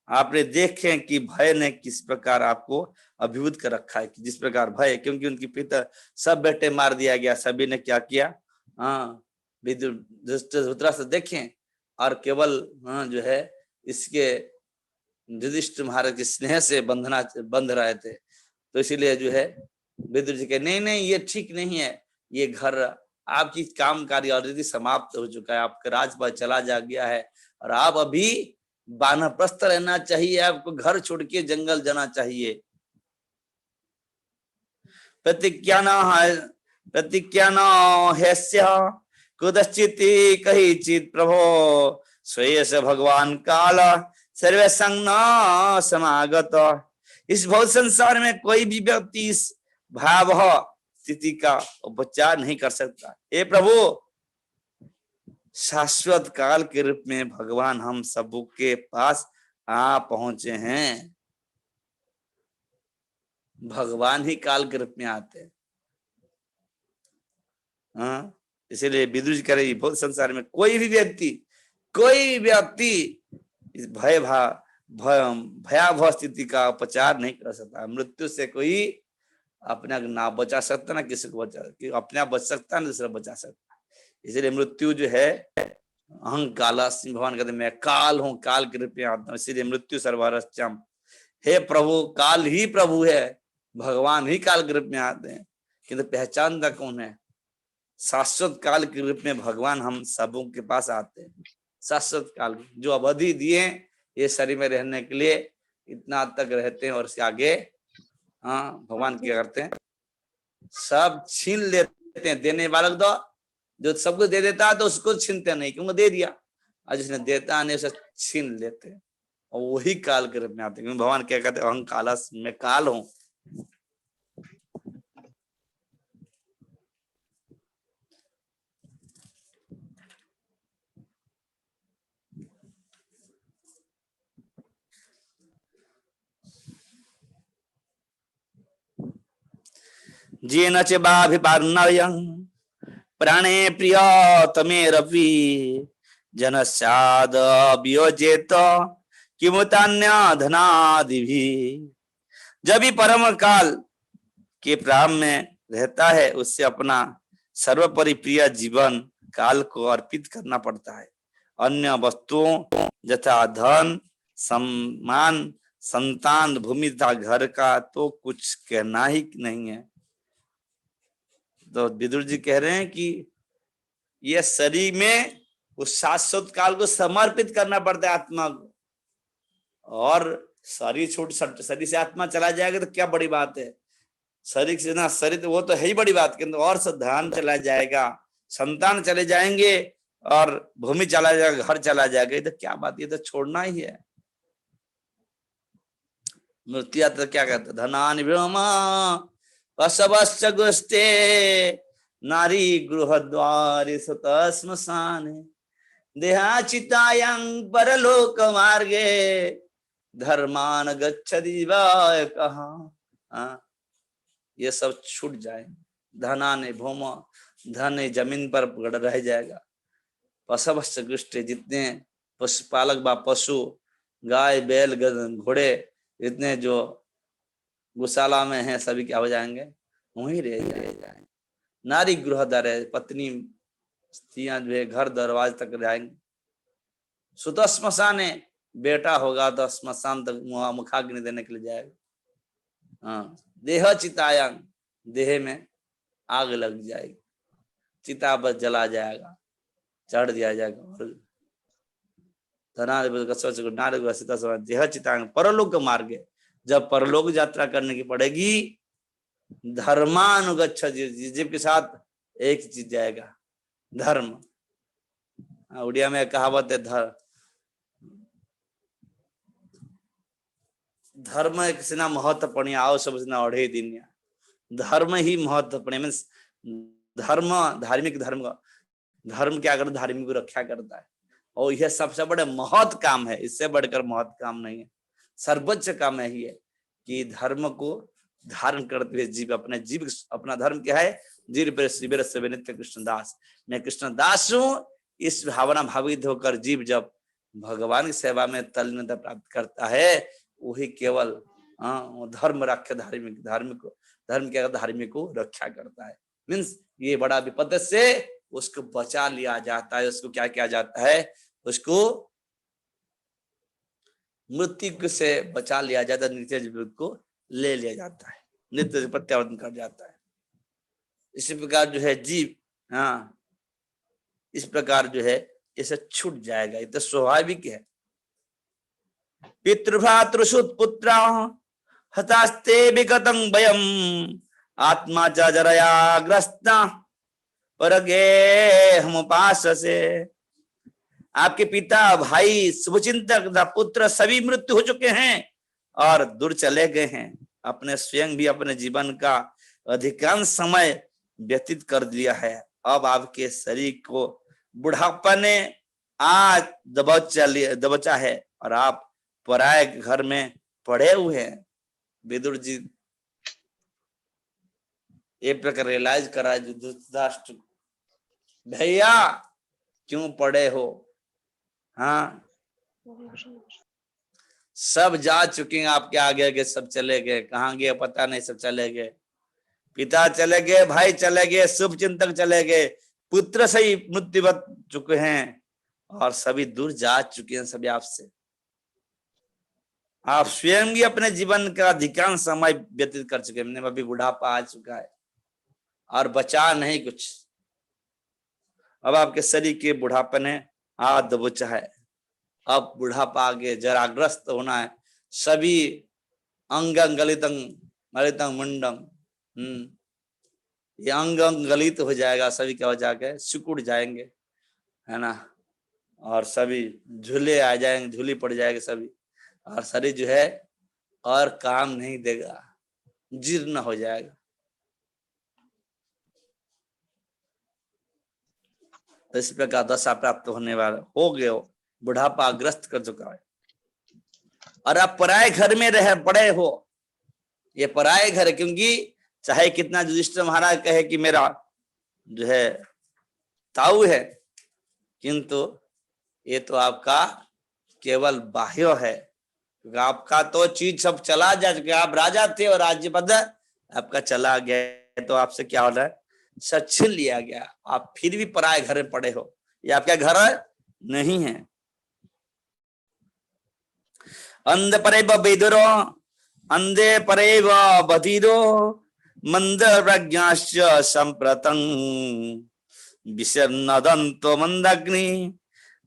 आपने देखे कि भय ने किस प्रकार आपको अभिभूत कर रखा है, कि जिस प्रकार भय, क्योंकि उनकी पिता सब बेटे मार दिया गया, सभी ने क्या किया, हाँ विदुर धृतराष्ट्र देखें और केवल जो है इसके युधिष्ठिर महाराज के स्नेह से बंध रहे थे। तो इसीलिए जो है विदुर जी के नहीं ये ठीक नहीं है, ये घर आपकी काम कार्य ऑलरेडी समाप्त हो चुका है, आपका राजपाट चला जा गया है और आप अभी वानप्रस्थ रहना चाहिए, आपको घर छोड़ के जंगल जाना चाहिए। प्रतिज्ञा न हैस्य कुतश्चित् कहिचित् प्रभो स्वयं भगवान काल सर्वे संग न समागत। इस भौत संसार में कोई भी व्यक्ति इस भयावह स्थिति का उपचार नहीं कर सकता। हे प्रभु, शाश्वत काल के रूप में भगवान हम सबों के पास आ पहुंचे हैं। भगवान ही काल के रूप में आते हैं। हाँ, इसीलिए विदुर जी कह रहे बहुत संसार में कोई व्यक्ति इस भयावह स्थिति का उपचार नहीं कर सकता। मृत्यु से कोई अपने ना बचा सकता, ना किसी को बचा, अपने आप बच सकता, ना दूसरा बचा सकता। इसलिए मृत्यु जो है अहंकाला, भगवान कहते मैं काल हूं, काल के रूप में आता हूं। इसीलिए मृत्यु सर्वरश्चम, हे प्रभु काल ही प्रभु है, भगवान ही काल के रूप में आते हैं, किंतु पहचानता कौन है? शाश्वत काल के रूप में भगवान हम सबों के पास आते हैं। शाश्वत काल जो अवधि दिए ये शरीर में रहने के लिए, इतना तक रहते हैं और इसके आगे भगवान क्या करते हैं, सब छीन लेते हैं। देने वाला तो जो सब कुछ दे देता है तो उसको छीनते नहीं, क्योंकि दे दिया, और जिसने देता नहीं उसे छीन लेते हैं, और वही काल के रूप में आते हैं। क्योंकि भगवान क्या कहते हैं, अहं काला, मैं काल हूं। जेन च बाभिपार्णयं प्राणे प्रिय तमे रवि जनस्याद वियोजेत किमुतान्य धनादिभि। जब भी परम काल के प्राण में रहता है उससे अपना सर्वोपरि प्रिय जीवन काल को अर्पित करना पड़ता है। अन्य वस्तुओं यथा धन, सम्मान, संतान, भूमि तथा घर का तो कुछ कहना ही नहीं है। तो विदुर जी कह रहे हैं कि ये शरीर में उस शाश्वत काल को समर्पित करना पड़ता है आत्मा को। और शरीर शरीर से आत्मा चला जाएगा तो क्या बड़ी बात है, शरीर से ना शरीर तो वो तो है ही बड़ी बात, किंतु और सब ध्यान चला जाएगा, संतान चले जाएंगे और भूमि चला जाएगा, घर चला जाएगा, ये तो क्या बात, ये तो छोड़ना ही है। मृत्यु तो क्या कहते, धनानि ब्रह्मा असवश्च गुस्ते नारी गृह द्वारि सुत श्मशाने देहाचितायां परलोक मार्गे धर्मान गच्छति वाय कहा। ये सब छूट जाए, धनाने भूमा, धन जमीन पर रह जाएगा, पशवश्च गुष्टे जितने पशुपालक बा पशु गाय बैल घोड़े इतने जो गौशाला में हैं सभी क्या हो जाएंगे, वहीं रह जाएंगे। नारी गृह द्वार, पत्नी स्त्रियां जो है घर दरवाजे तक जाएंगे। सुत श्मशाने, बेटा होगा तो श्मशान तक मुखाग्नि देने के लिए जाएगा। हाँ, देह चितायांग, देह में आग लग जाएगी, चिता पर जला जाएगा, चढ़ दिया जाएगा। और देह चितांग परलोक मार्ग, जब परलोक यात्रा करने की पड़ेगी, धर्मानुगच्छ, जीव के साथ एक चीज जाएगा, धर्म। उड़िया में कहावत है, धर्म किसी महत्वपूर्ण आओ सब अढ़े दिन, धर्म ही महत्वपूर्ण मीन्स धर्म, धार्मिक धर्म, धर्म क्या करता, धार्मिक को रक्षा करता है। और यह सबसे बड़े महत्व काम है, इससे बढ़कर महत्व काम नहीं है। सर्वोच्च काम यही है कि धर्म को धारण करते हुए जीव अपना धर्म क्या है, जीव शिविर से नित्य कृष्णदास, मैं कृष्णदास हूं, इस भावना भावित होकर जीव जब भगवान की सेवा में तल्लीनता प्राप्त करता है, वही केवल धर्म रखे, धर्म क्या, धार्मिक को रक्षा करता है। मीन्स ये बड़ा विपद से उसको बचा लिया जाता है, उसको क्या किया जाता है, उसको मृत्यु से बचा लिया जाता है, नित्य जीवन को ले लिया जाता है, नित्य प्रत्यावर्तन कर जाता है। इसी प्रकार जो है जीव, हाँ, इस प्रकार जो है इसे छूट जाएगा, ये तो स्वाभाविक है। पितृभ्रातृसुत पुत्र हतास्ते विगतं वयम् आत्मा च जरया ग्रस्ता परगे हम उपाससे। आपके पिता, भाई, शुभचिंतक, पुत्र सभी मृत्यु हो चुके हैं और दूर चले गए हैं। अपने स्वयं भी अपने जीवन का अधिकांश समय व्यतीत कर दिया है। अब आपके शरीर को बुढ़ापा ने आज दबोचा है और आप पराये घर में पड़े हुए हैं। विदुर जी एक प्रकार रियलाइज करा धृतराष्ट्र, भैया क्यों पड़े हो, हाँ, सब जा चुके हैं आपके आगे आगे, सब चले गए, कहाँ गए पता नहीं, सब चले गए, पिता चले गए, भाई चले गए, शुभ चिंतक चले गए, पुत्र से ही मृत्युवत चुके हैं और सभी दूर जा चुके हैं सभी आपसे। आप स्वयं भी अपने जीवन का अधिकांश समय व्यतीत कर चुके हैं, अभी बुढ़ापा आ चुका है और बचा नहीं कुछ। अब आपके शरीर के बुढ़ापे ने आ दबोचा है, अब बुढ़ापा आगे जराग्रस्त होना है, सभी अंग गलितं मुंडम, ये अंग गलित हो जाएगा, सभी क्या हो जाएगा, सिकुड़ जाएंगे, है ना, और सभी झूले आ जाएंगे, झूली पड़ जाएगी सभी, और शरीर जो है और काम नहीं देगा, जीर्ण हो जाएगा। तो इस प्रकार दशा प्राप्त होने वाला हो गए, बुढ़ापा ग्रस्त कर चुका है और आप पराये घर में रह पड़े हो। ये पराये घर है, क्योंकि चाहे कितना युधिष्ठिर महाराज कहे कि मेरा जो है ताऊ है, किंतु ये तो आपका केवल बाह्य है, क्योंकि आपका तो चीज सब चला जा चुका, आप राजा थे और राज्य पद आपका चला गया, तो आपसे क्या हो रहा है, सब छीन लिया गया, आप फिर भी पराये घर में पड़े हो, ये आपका घर नहीं है। अंध परेव बेदुरो अंधे परेव बधिरो मंद प्रज्ञाश्च संप्रतं विषन्नदन्तो मंदग्नि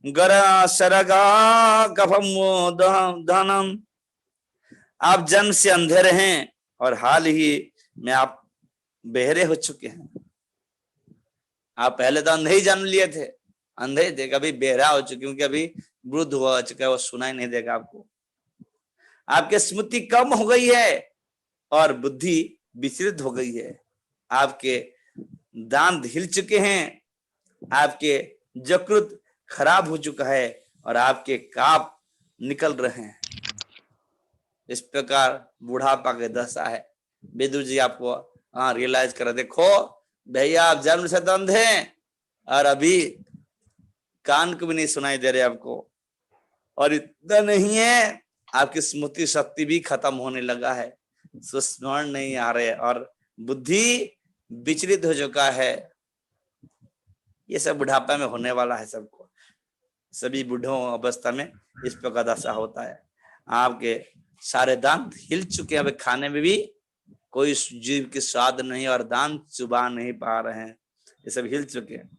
गरा सरगा कफमो दहनम। आप जन्म से अंधेरे हैं और हाल ही में आप बहरे हो चुके हैं। आप पहले तो अंधे ही जन्म लिए थे, अंधे थे, कभी बहरा हो चुके, क्योंकि अभी वृद्ध हो चुका है, वो सुनाई नहीं देगा आपको। आपकी स्मृति कम हो गई है और बुद्धि विचलित हो गई है। आपके दांत हिल चुके हैं, आपके यकृत खराब हो चुका है और आपके काप निकल रहे हैं। इस प्रकार बुढ़ापा की दशा है। विदुर जी आपको रियलाइज कर, देखो भैया आप जन्म से तो अंधे हैं और अभी कान को भी नहीं सुनाई दे रहे आपको। और इतना नहीं है, आपकी स्मृति शक्ति भी खत्म होने लगा है, सुस्मरण नहीं आ रहे और बुद्धि विचलित हो चुका है। ये सब बुढ़ापा में होने वाला है सबको, सभी बूढ़ों अवस्था में इस प्रकार दशा होता है। आपके सारे दांत हिल चुके हैं, अब खाने में भी कोई जीव के स्वाद नहीं और दांत चुबा नहीं पा रहे हैं, ये सब हिल चुके हैं।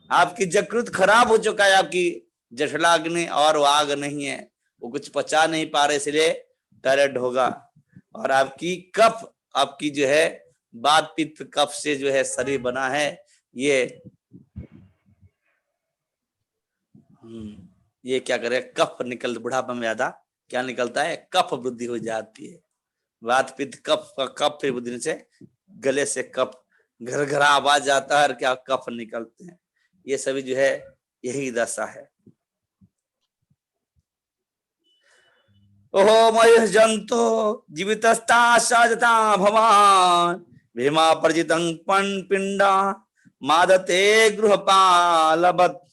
आपकी यकृत खराब हो चुका है, आपकी जठराग्नि और आग नहीं है, वो कुछ पचा नहीं पा रहे, इसलिए टायरेक्ट होगा। और आपकी कफ, आपकी जो है वात पित्त कफ से जो है शरीर बना है, ये क्या करे, कफ निकल, बुढ़ापा में ज्यादा क्या निकलता है, कफ वृद्धि हो जाती है। वात पित्त कफ, कफ फिर बुद्धि से गले से कफ घरघरा आवाज आता है और क्या कफ निकलते हैं। ये सभी जो है यही दशा है। ओहो मय जंतो जीवितस्ता साजता भवान भीमा प्रजितं पिंडा मादते गृहपालवत्।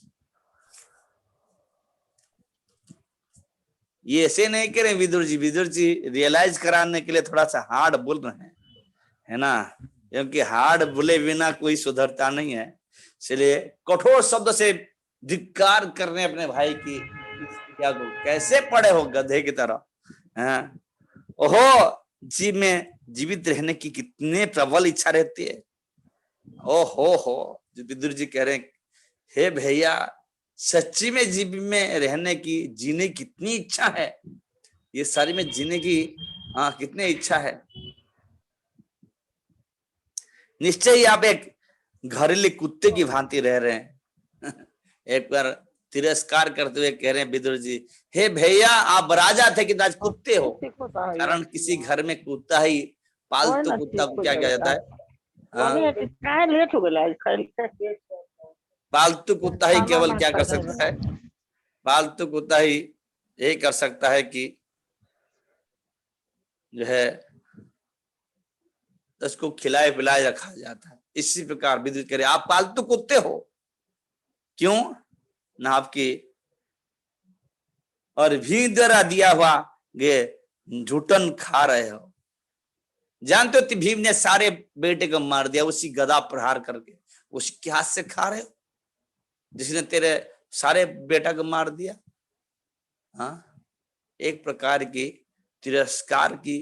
ये ऐसे नहीं करें विदुर जी। विदुर जी रियलाइज कराने के लिए थोड़ा सा हार्ड बोल रहे हैं, है ना, क्योंकि हार्ड बोले बिना कोई सुधरता नहीं है, इसलिए कठोर शब्द से धिक्कार कर रहे हैं अपने भाई की। क्या को कैसे पड़े हो गधे की तरह, हैं? ओहो जीव में जीवित रहने की कितने प्रबल इच्छा रहती है। हो विदुर जी कह रहे हैं, हे भैया सच्ची में जीव में रहने की, जीने की कितनी इच्छा है, ये सारी में जीने की कितनी इच्छा है। निश्चय ही आप एक घरेलू कुत्ते की भांति रह रहे हैं। एक बार तिरस्कार करते हुए कह रहे हैं विदुर जी, हे भैया आप राजा थे कि आज कुत्ते हो। कारण किसी घर में कुत्ता ही, पालतू कुत्ता को क्या किया जाता है, पालतू कुत्ता ही केवल क्या कर सकता है, पालतू कुत्ता ही यही कर सकता है कि जो है उसको खिलाए पिलाए रखा जाता है। इसी प्रकार विद्युत करे, आप पालतू कुत्ते हो, क्यों ना आपकी और भी द्वारा दिया हुआ ये झूठन खा रहे हो। जानते हो भीम ने सारे बेटे को मार दिया उसी गदा प्रहार करके, उसके हाथ से खा रहे हो जिसने तेरे सारे बेटा को मार दिया। हाँ, एक प्रकार की तिरस्कार की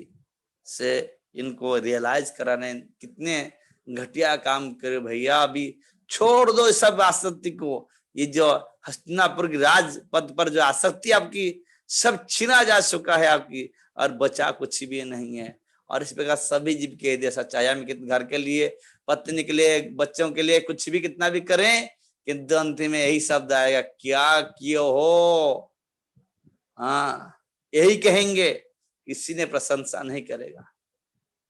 से इनको रियलाइज कराने, कितने घटिया काम करे भैया, अभी छोड़ दो सब आसक्ति को। ये जो हस्तिनापुर की राजपद पर जो आसक्ति आपकी सब छीना जा चुका है आपकी, और बचा कुछ भी नहीं है। और इस प्रकार सभी जीव के जैसा, चाहे हम घर के लिए, पत्नी के लिए, बच्चों के लिए कुछ भी कितना भी करें, किंतु अंतिम में यही शब्द आएगा, क्या कियो हो। हाँ, यही कहेंगे, किसी ने प्रशंसा नहीं करेगा।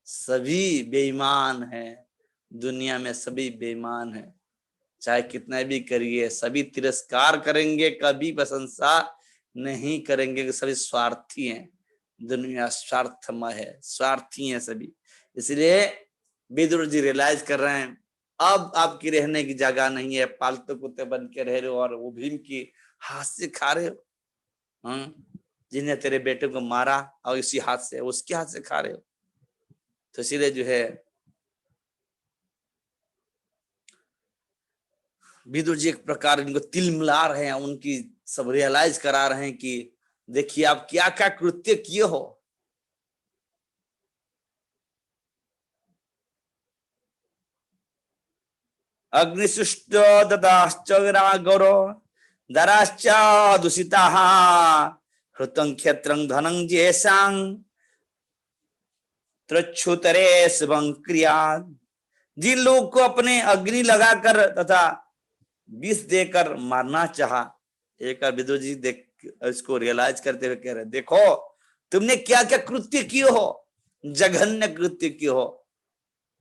सभी बेईमान हैं, दुनिया में सभी बेईमान हैं, चाहे कितना भी करिए सभी तिरस्कार करेंगे, कभी प्रशंसा नहीं करेंगे। सभी स्वार्थी हैं, दुनिया स्वार्थमय है, स्वार्थी हैं सभी। इसलिए विदुर जी रियलाइज कर रहे हैं, अब आपकी रहने की जगह नहीं है, पालतू कुत्ते बन के रह रहे हो और वो भीम की हाथ से खा रहे हो। जिन्हें तेरे बेटे को मारा और इसी हाथ से, उसके हाथ से खा रहे हो। तो इसीलिए जो है विदुर जी एक प्रकार इनको तिल मिला रहे हैं, उनकी सब रियलाइज करा रहे हैं कि देखिए आप क्या क्या कृत्य किए हो। अग्निसुष्ट ददाश्च गौरो दराश्च दूषिताः हृतं क्षेत्रं धनं जेषां त्रच्छुतरे शुभं क्रियात्। जिन लोगों को अपने अग्नि लगाकर तथा विष देकर मारना चाहा, एक विदुर जी देख इसको रियलाइज करते हुए कह रहे, देखो तुमने क्या क्या कृत्य किए हो, जघन्य कृत्य किए हो।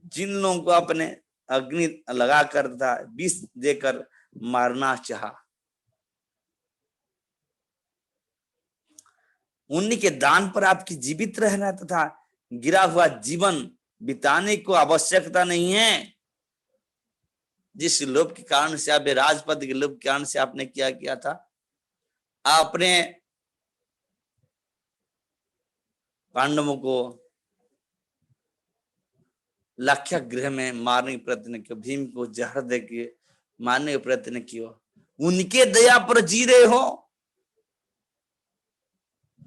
जिन लोगों को अपने अग्नि लगाकर तथा विष देकर मारना चाहा, उन्हीं के दान पर आपकी जीवित रहना तथा गिरा हुआ जीवन बिताने को आवश्यकता नहीं है। जिस लोभ के कारण से आप राजपद के लोभ के कारण से आपने क्या किया था, आपने पांडवों को लाख्या गृह में मारने का प्रयत्न किया, भीम को जहर दे के मारने का प्रयत्न किया, उनके दया पर जी रहे हो।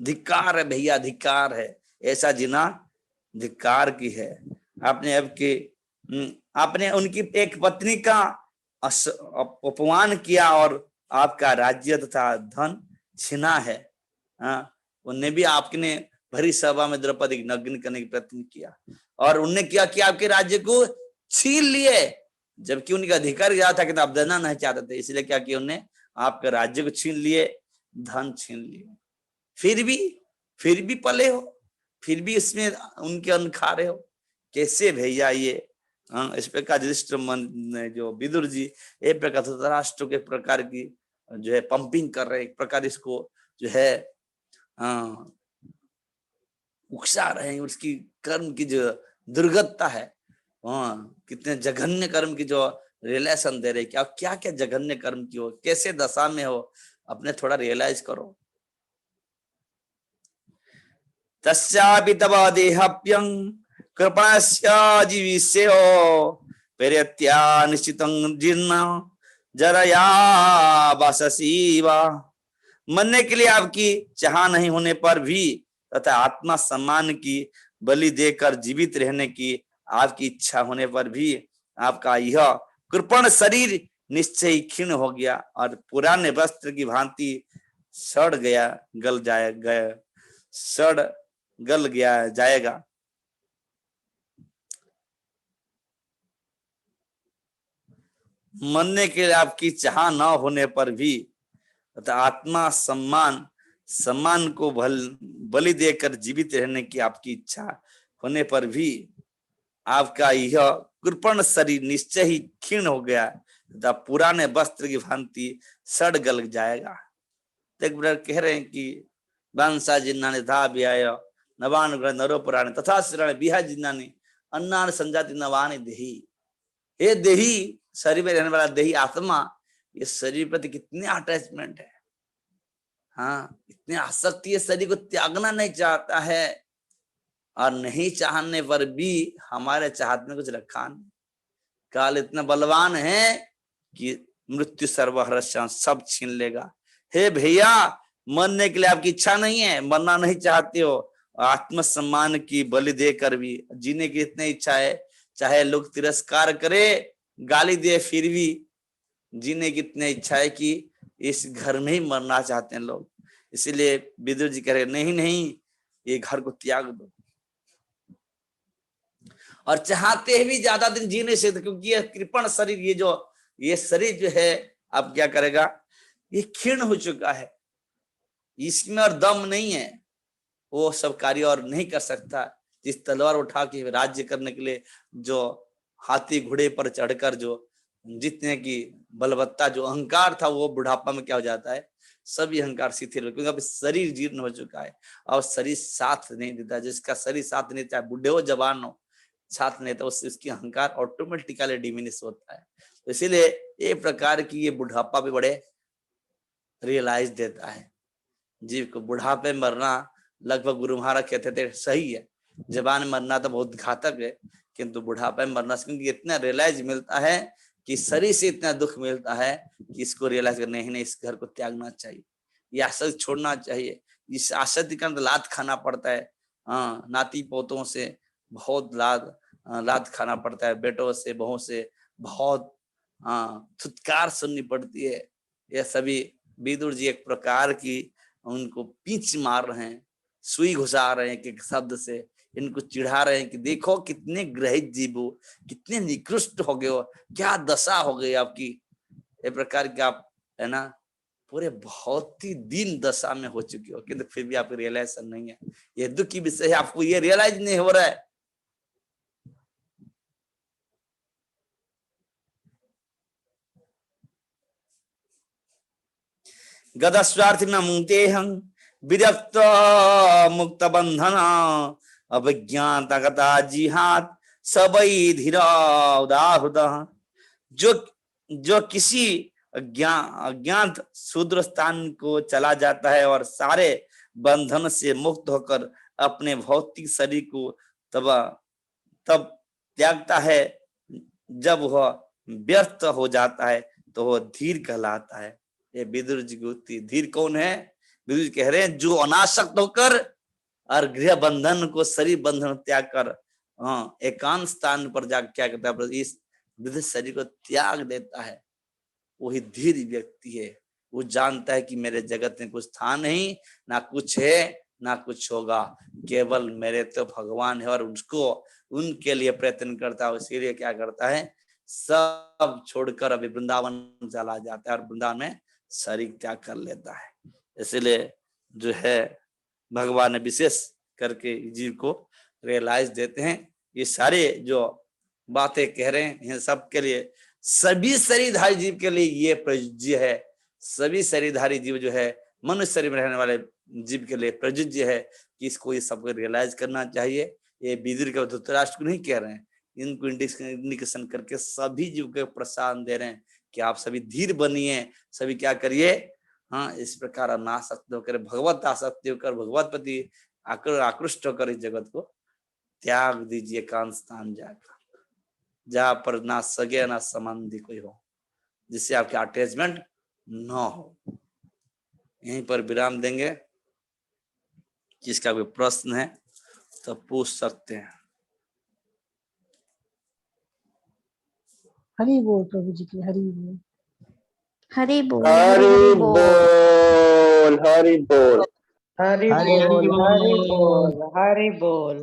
धिक्कार है भैया, धिक्कार है, ऐसा जीना धिक्कार की है। आपने अब के आपने उनकी एक पत्नी का अपमान किया और आपका राज्य तथा धन छीना है। उनने भी आपने भरी सभा में द्रौपदी की नग्न करने का प्रयत्न किया और उनने क्या किया, आपके राज्य को छीन लिए, जबकि उनका अधिकार यह था कि आप देना नहीं चाहते थे, इसलिए क्या किया, उन्होंने आपके राज्य को छीन लिए, धन छीन लिए। फिर भी पले हो, फिर भी इसमें उनके अन्न खा रहे हो, कैसे भैया ये। इस प्रकार जो विदुर जी एक प्रकार धृतराष्ट्र के प्रकार की जो है पंपिंग कर रहे, एक प्रकार इसको जो है उकसा रहे हैं, उसकी कर्म की जो दुर्गतता है, कितने जघन्य कर्म की जो रियलाइजेशन दे रहे, क्या क्या क्या जघन्य कर्म की हो, कैसे दशा में हो, अपने थोड़ा रियलाइज करो। तस्यापि तव देहप्यं कृपणस्य जीविष्यो पेरत्या निश्चितं जीर्ण जरया वाससीवा। मरने के लिए आपकी चाह नहीं होने पर भी तथा आत्मा सम्मान की बलि देकर जीवित रहने की आपकी इच्छा होने पर भी आपका यह कृपण शरीर निश्चय क्षीण हो गया और पुराने वस्त्र की भांति सड़ गया, गल गया जाएगा। मरने के लिए आपकी चाह न होने पर भी तथा आत्मा सम्मान को बलि देकर जीवित रहने की आपकी इच्छा होने पर भी आपका यह कृपण शरीर निश्चय ही क्षीण हो गया तथा पुराने वस्त्र की भांति सड़ गल जाएगा। तो एक बार कह रहे हैं कि बांसा जिन्नाने था व्याय नवान ग्रह नरो पुराण तथा श्रण बिहा जिन्नाने अन्नान संजाति नवाने देही। हे देही, शरीर में रहने वाला देही आत्मा, ये शरीर प्रति कितने अटैचमेंट है, इतनी आसक्ति है, शरीर को त्यागना नहीं चाहता है और नहीं चाहने पर भी हमारे चाहत में कुछ रखा नहीं। काल इतना बलवान है कि मृत्यु सर्वहर्षण सब छीन लेगा। हे भैया, मरने के लिए आपकी इच्छा नहीं है, मरना नहीं चाहते हो, आत्मसम्मान की बलि देकर भी जीने की इतनी इच्छा है, चाहे लोग तिरस्कार करे, गाली दे, फिर भी जीने की इतनी इच्छा है कि इस घर में ही मरना चाहते हैं लोग। इसीलिए विदुर जी कह रहे नहीं, ये घर को त्याग दो। और चाहते हैं भी ज्यादा दिन जीने से, क्योंकि ये कृपण शरीर, ये शरीर जो है अब क्या करेगा, ये क्षीण हो चुका है, इसमें और दम नहीं है, वो सब कार्य और नहीं कर सकता। जिस तलवार उठा के राज्य करने के लिए जो हाथी घोड़े पर चढ़कर जो जितने की बलवत्ता, जो अहंकार था, वो बुढ़ापा में क्या हो जाता है, सभी अहंकार शिथिल, क्योंकि अब शरीर जीर्ण हो चुका है और शरीर साथ नहीं देता। जिसका शरीर साथ नहीं, चाहे बुढ़े हो जवान हो, साथ नहीं तो उसकी अहंकार ऑटोमेटिकली डिमिनिश होता है। तो इसीलिए ये प्रकार की ये बुढ़ापा भी बड़े रियलाइज देता है। जीव को बुढ़ापे मरना, लगभग गुरु महाराज कहते थे सही है, जवान मरना तो बहुत घातक है, किंतु बुढ़ापे में मरना, क्योंकि इतना रियलाइज मिलता है कि शरीर से इतना दुख मिलता है कि इसको रियलाइज करना ही नहीं, इस घर को त्यागना चाहिए, ये आसक्ति छोड़ना चाहिए। इस आसक्ति का लात खाना पड़ता है, नाती पोतों से बहुत लात खाना पड़ता है, बेटों से, बहुओं से बहुत हाँ फुटकार सुननी पड़ती है। यह सभी विदुर जी एक प्रकार की उनको पींच मार रहे हैं, सुई घुसा रहे हैं कि शब्द से इनको चिढ़ा रहे हैं कि देखो कितने ग्रहित जीव हो, कितने निकृष्ट हो गए हो, क्या दशा हो गई आपकी। ये प्रकार की आप है ना पूरे बहुत ही दीन दशा में हो चुके हो, किंतु फिर भी आपको रियलाइजेशन नहीं है। ये दुख की विषय है, आपको ये रियलाइज नहीं हो रहा है। गदस्वार्थी न मुक्ते हम विरक्त मुक्त बंधन अभिज्ञाता गता जिहात सबई धीरा उदाहृद। जो जो किसी अज्ञात शूद्र स्थान को चला जाता है और सारे बंधन से मुक्त होकर अपने भौतिक शरीर को तब तब त्यागता है, जब वह व्यर्थ हो जाता है तो वह धीर कहलाता है। ये विदुर जी की उक्ति। धीर कौन है? विदुर जी कह रहे हैं जो अनासक्त होकर और गृह बंधन को, शरीर बंधन त्याग कर एकांत स्थान पर जाकर क्या करता है, इस विविध शरीर को त्याग देता है, वही धीर व्यक्ति है। वो जानता है कि मेरे जगत में कुछ था नहीं, ना कुछ है ना कुछ होगा, केवल मेरे तो भगवान है और उसको उनके लिए प्रयत्न करता है। इसीलिए क्या करता है, सब छोड़कर अभी वृंदावन चला जाता है और वृंदावन में शरीर त्याग कर लेता है। इसलिए जो है भगवान ने विशेष करके जीव को रियलाइज देते हैं। ये सारे जो बातें कह रहे हैं सबके लिए, सभी शरीरधारी जीव के लिए ये प्रयोज्य है। सभी शरीरधारी जीव जो है मनुष्य शरीर में रहने वाले जीव के लिए प्रयोज्य है कि इसको ये सबको रियलाइज करना चाहिए। ये विदुर के धृतराष्ट्र को नहीं कह रहे हैं, इनको इंडिकेशन करके सभी जीव को प्रोत्साहन दे रहे हैं कि आप सभी धीर बनिए, सभी क्या करिए, हाँ इस प्रकार अनासक्त होकर भगवत आसक्ति होकर भगवत प्रति आकृष्ट होकर इस जगत को त्याग दीजिए एकांत स्थान जाकर, जहां पर ना सगे ना संबंधी कोई हो, जिससे आपके अटैचमेंट न हो। यहीं पर विराम देंगे। जिसका कोई प्रश्न है तो पूछ सकते हैं। हरि बोल प्रभु जी की, हरि बोल। हरि बोल। हरि बोल, हरि बोल, हरि हरि बोल, हरि बोल। बोल, हरि बोल,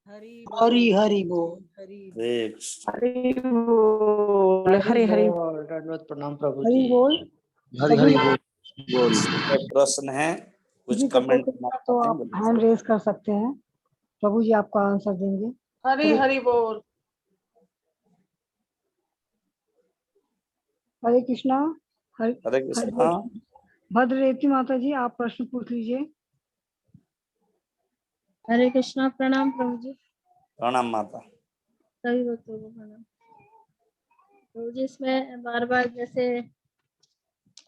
हरि हरि बोल, हरि हरि बोल, हरि हरि बोल। दंडवत प्रणाम प्रभु हरि जी। बोल। हरि हरि बोल। कोई प्रश्न है, कुछ किसी का कोई कमेंट प्रश्न करना है तो चाहते हैं आप बोलिए। हैंड रेज कर सकते हैं, प्रभु जी आपका आंसर देंगे। हरि हरि बोल। हरे कृष्णा। हरे हरे हरे कृष्णा। भद्ररेवती माता जी आप प्रश्न पूछ लीजिए। हरे कृष्णा। प्रणाम प्रभु जी। प्रणाम माता। सभी भक्तों को प्रणाम प्रभु जी। इसमें बार बार जैसे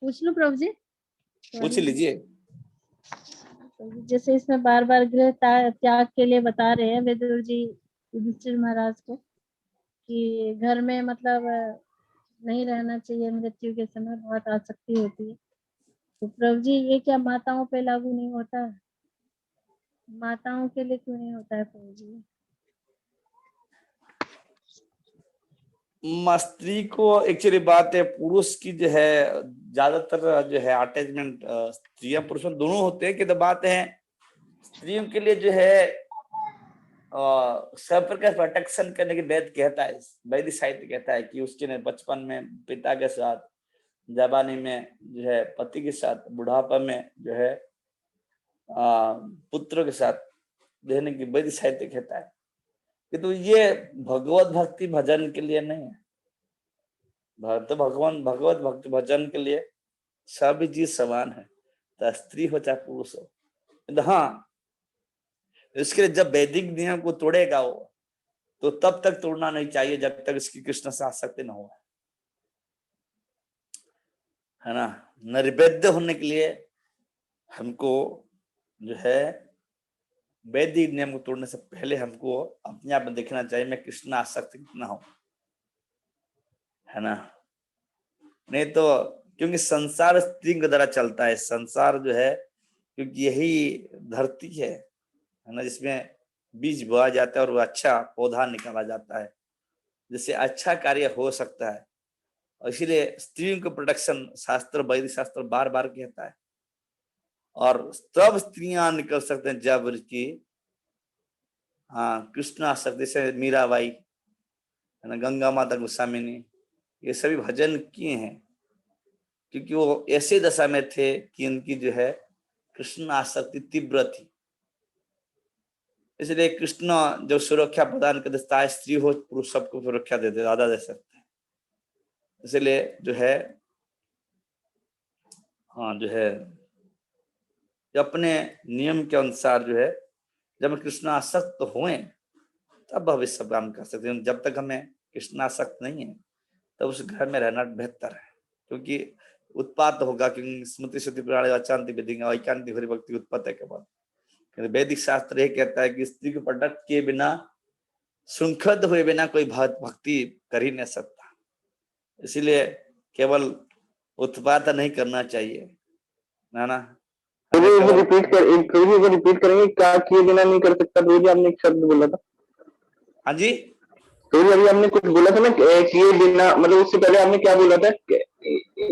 पूछ लूं प्रभु जी? पूछ लीजिए। प्रभु जी, जैसे इसमें बार बार गृह त्याग के लिए बता रहे हैं विदुर जी युधिष्ठिर महाराज को कि घर में मतलब नहीं रहना चाहिए, मृत्यु के समय बहुत आसक्ति होती है। तो प्रभु जी ये क्या माताओं पे लागू नहीं होता है? माताओं के लिए क्यों नहीं होता है प्रभु जी? स्त्री को एक्चुअली बात है, पुरुष की जो है ज्यादातर जो है अटैचमेंट स्त्रियां पुरुषों दोनों होते हैं, कि तो बात है स्त्रियों के लिए जो है सब प्रकार प्रोटेक्शन करने की वेद कहता है, वैदिक साहित्य कहता है कि उसके ने बचपन में पिता के साथ, जवानी में जो है पति के साथ, बुढ़ापा में जो है पुत्र के साथ रहने की वैदिक साहित्य कहता है। कि तो ये भगवत भक्ति भजन के लिए नहीं है। तो भगवान भगवत भक्ति भजन के लिए सभी चीज समान है, तो स्त्री हो चाहे पुरुष हो। तो हाँ इसके लिए जब वैदिक नियम को तोड़ेगा वो, तो तब तक तोड़ना नहीं चाहिए जब तक इसकी कृष्ण से आसक्ति न हो, है ना। निर्वेद्य होने के लिए हमको जो है वैदिक नियम को तोड़ने से पहले हमको अपने आप में देखना चाहिए मैं कृष्ण आसक्त कितना हूं, है ना। नहीं तो क्योंकि संसार स्त्री के द्वारा चलता है, संसार जो है क्योंकि यही धरती है ना, जिसमें बीज बोया जाता है और वो अच्छा पौधा निकाला जाता है, जिससे अच्छा कार्य हो सकता है। और इसीलिए स्त्रियों को प्रोटेक्शन शास्त्र, वैदिक शास्त्र बार बार कहता है। और तब स्त्रियां निकल सकते हैं जब की कृष्ण आसक्ति से मीराबाई है ना, गंगा माता गोस्वामिनी, ये सभी भजन किए हैं क्योंकि वो ऐसे दशा में थे कि इनकी जो है कृष्ण आसक्ति तीव्र थी। इसलिए कृष्ण जो सुरक्षा प्रदान कर देता है, स्त्री हो पुरुष सबको सुरक्षा देते, ज्यादा दे सकते हैं। इसलिए जो है जो है अपने नियम के अनुसार जो है जब कृष्ण आसक्त हुए तब भविष्य काम कर सकते हैं। जब तक हमें कृष्ण आसक्त नहीं है तब उस घर में रहना बेहतर है, क्योंकि उत्पात होगा। क्योंकि स्मृति श्रुति पुराण अचांति विधि ऐकांति हरि भक्ति उत्पत्ति के बाद वैदिक शास्त्र ये कहता है कि स्त्री को पटक के बिना, श्रृंखद हुए बिना कोई भक्ति कर ही नहीं सकता। इसीलिए केवल उत्पात नहीं करना चाहिए ना। रिपीट करेंगे क्या किए बिना नहीं कर सकता? तो जी आपने एक शब्द बोला था। हाँ जी, तो अभी आपने कुछ बोला था ना किए बिना, मतलब उससे पहले आपने क्या बोला था?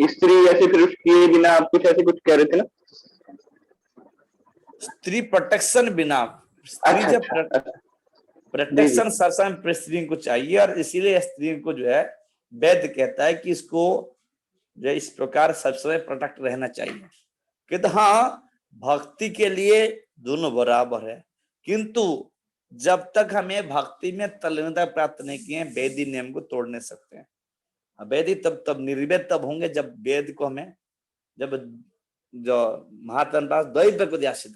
स्त्री ऐसे, फिर किए बिना आप कुछ ऐसे कुछ कह रहे थे ना? स्त्री प्रोटेक्शन बिना, स्त्री जब प्रोटेक्शन सरसम स्त्री को चाहिए, और इसीलिए स्त्री को जो है वेद कहता है कि इसको जो इस प्रकार सब समय प्रोटेक्ट रहना चाहिए। कि तो हाँ, भक्ति के लिए दोनों बराबर है, किंतु जब तक हमें भक्ति में तल्लीनता प्राप्त नहीं किए वेदी नियम को तोड़ नहीं सकते हैं। वेदी तब निर्वेद तब होंगे जब वेद को हमें, जब जो महात्मा दैव प्रति आश्रित,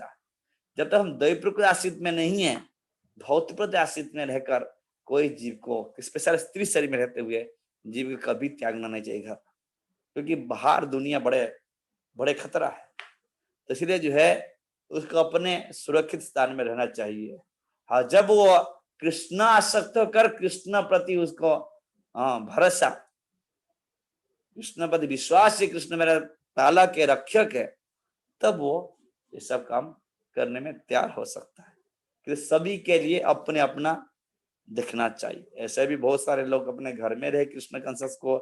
जब तक हम दैव प्रति आश्रित में नहीं है, भौतिक प्रति आश्रित में रहकर कोई जीव को, स्पेशल स्त्री शरीर में रहते हुए जीव को कभी त्यागना नहीं चाहिए, क्योंकि बाहर दुनिया बड़े बड़े खतरा है। तो इसलिए जो है उसको अपने सुरक्षित स्थान में रहना चाहिए। हाँ, जब वो कृष्ण आसक्त होकर कृष्ण प्रति उसको भरोसा, कृष्ण प्रति विश्वास से कृष्ण मेरा ताला के रक्षक है, तब वो ये सब काम करने में तैयार हो सकता है। कि सभी के लिए अपने अपना देखना चाहिए। ऐसे भी बहुत सारे लोग अपने घर में रहे कृष्ण कंसेप्ट को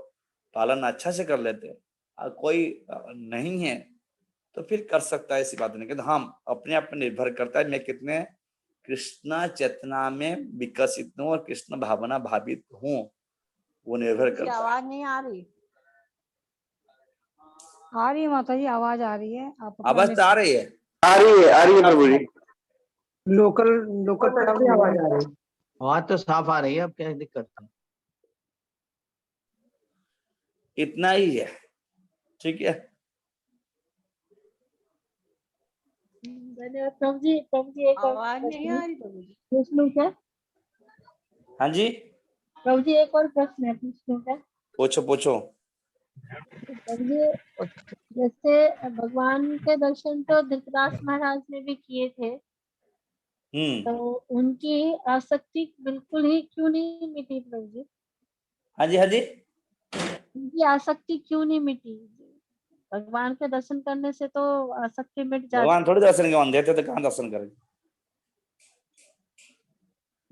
पालन अच्छा से कर लेते हैं, और कोई नहीं है तो फिर कर सकता है, ऐसी बात नहीं। कि हम अपने आप पर निर्भर करता है मैं कितने कृष्ण चेतना में विकसित हूँ और कृष्ण भावना भावित हूँ, वो निर्भर करता है। आवाज नहीं आ रही? आ रही है माता जी, आवाज आ रही है। आप आवाज तो आ रही है, आ रही है प्रभु जी। लोकल आवाज आ रही है। आवाज तो साफ आ रही है, अब क्या दिक्कत है? इतना ही है, ठीक है। धन्यवाद प्रभु जी एक आवाज नहीं आ रही प्रभु जी। प्रश्न क्या? हाँ जी, प्रभु जी एक और प्रश्न है, पूछने का। पूछो। प्रभु जी, जैसे भगवान के दर्शन तो धृतराष्ट्र महाराज ने भी किए थे, तो उनकी आसक्ति बिल्कुल ही क्यों नहीं मिटी प्रभु जी? हाँ जी, उनकी आसक्ति क्यों नहीं मिटी? भगवान के दर्शन करने से तो आसक्ति मिट जाती। भगवान थोड़ी दर्शन के देते तो कहाँ दर्शन करेंगे?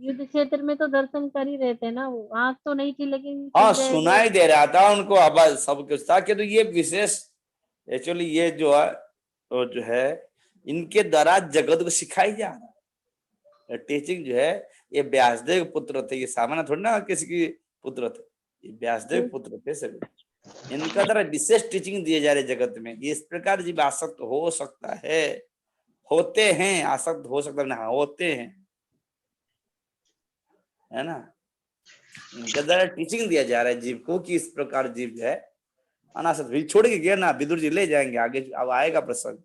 युद्ध क्षेत्र में तो दर्शन कर ही रहे थे ना, वो आंख तो नहीं थी लेकिन हाँ, सुनाई दे रहा था उनको, आवाज सब कुछ था। कि तो ये विशेष एक्चुअली ये जो है तो जो है इनके द्वारा जगत को सिखाई जा रहा है। टीचिंग जो है ये व्यासदेव पुत्र थे, ये सामान्य थोड़ी ना किसी की पुत्र थे, ये व्यासदेव पुत्र थे सभी। इनका द्वारा विशेष टीचिंग दिए जा रहे जगत में। ये इस प्रकार जीव आसक्त हो सकता है, होते हैं, आसक्त हो सकता है, होते हैं, है ना। इनके द्वारा टीचिंग दिया जा रहा है जीव को कि इस प्रकार जीव जो है अनासक्त भी छोड़ के गया ना। विदुर जी ले जाएंगे आगे, अब आएगा प्रसंग,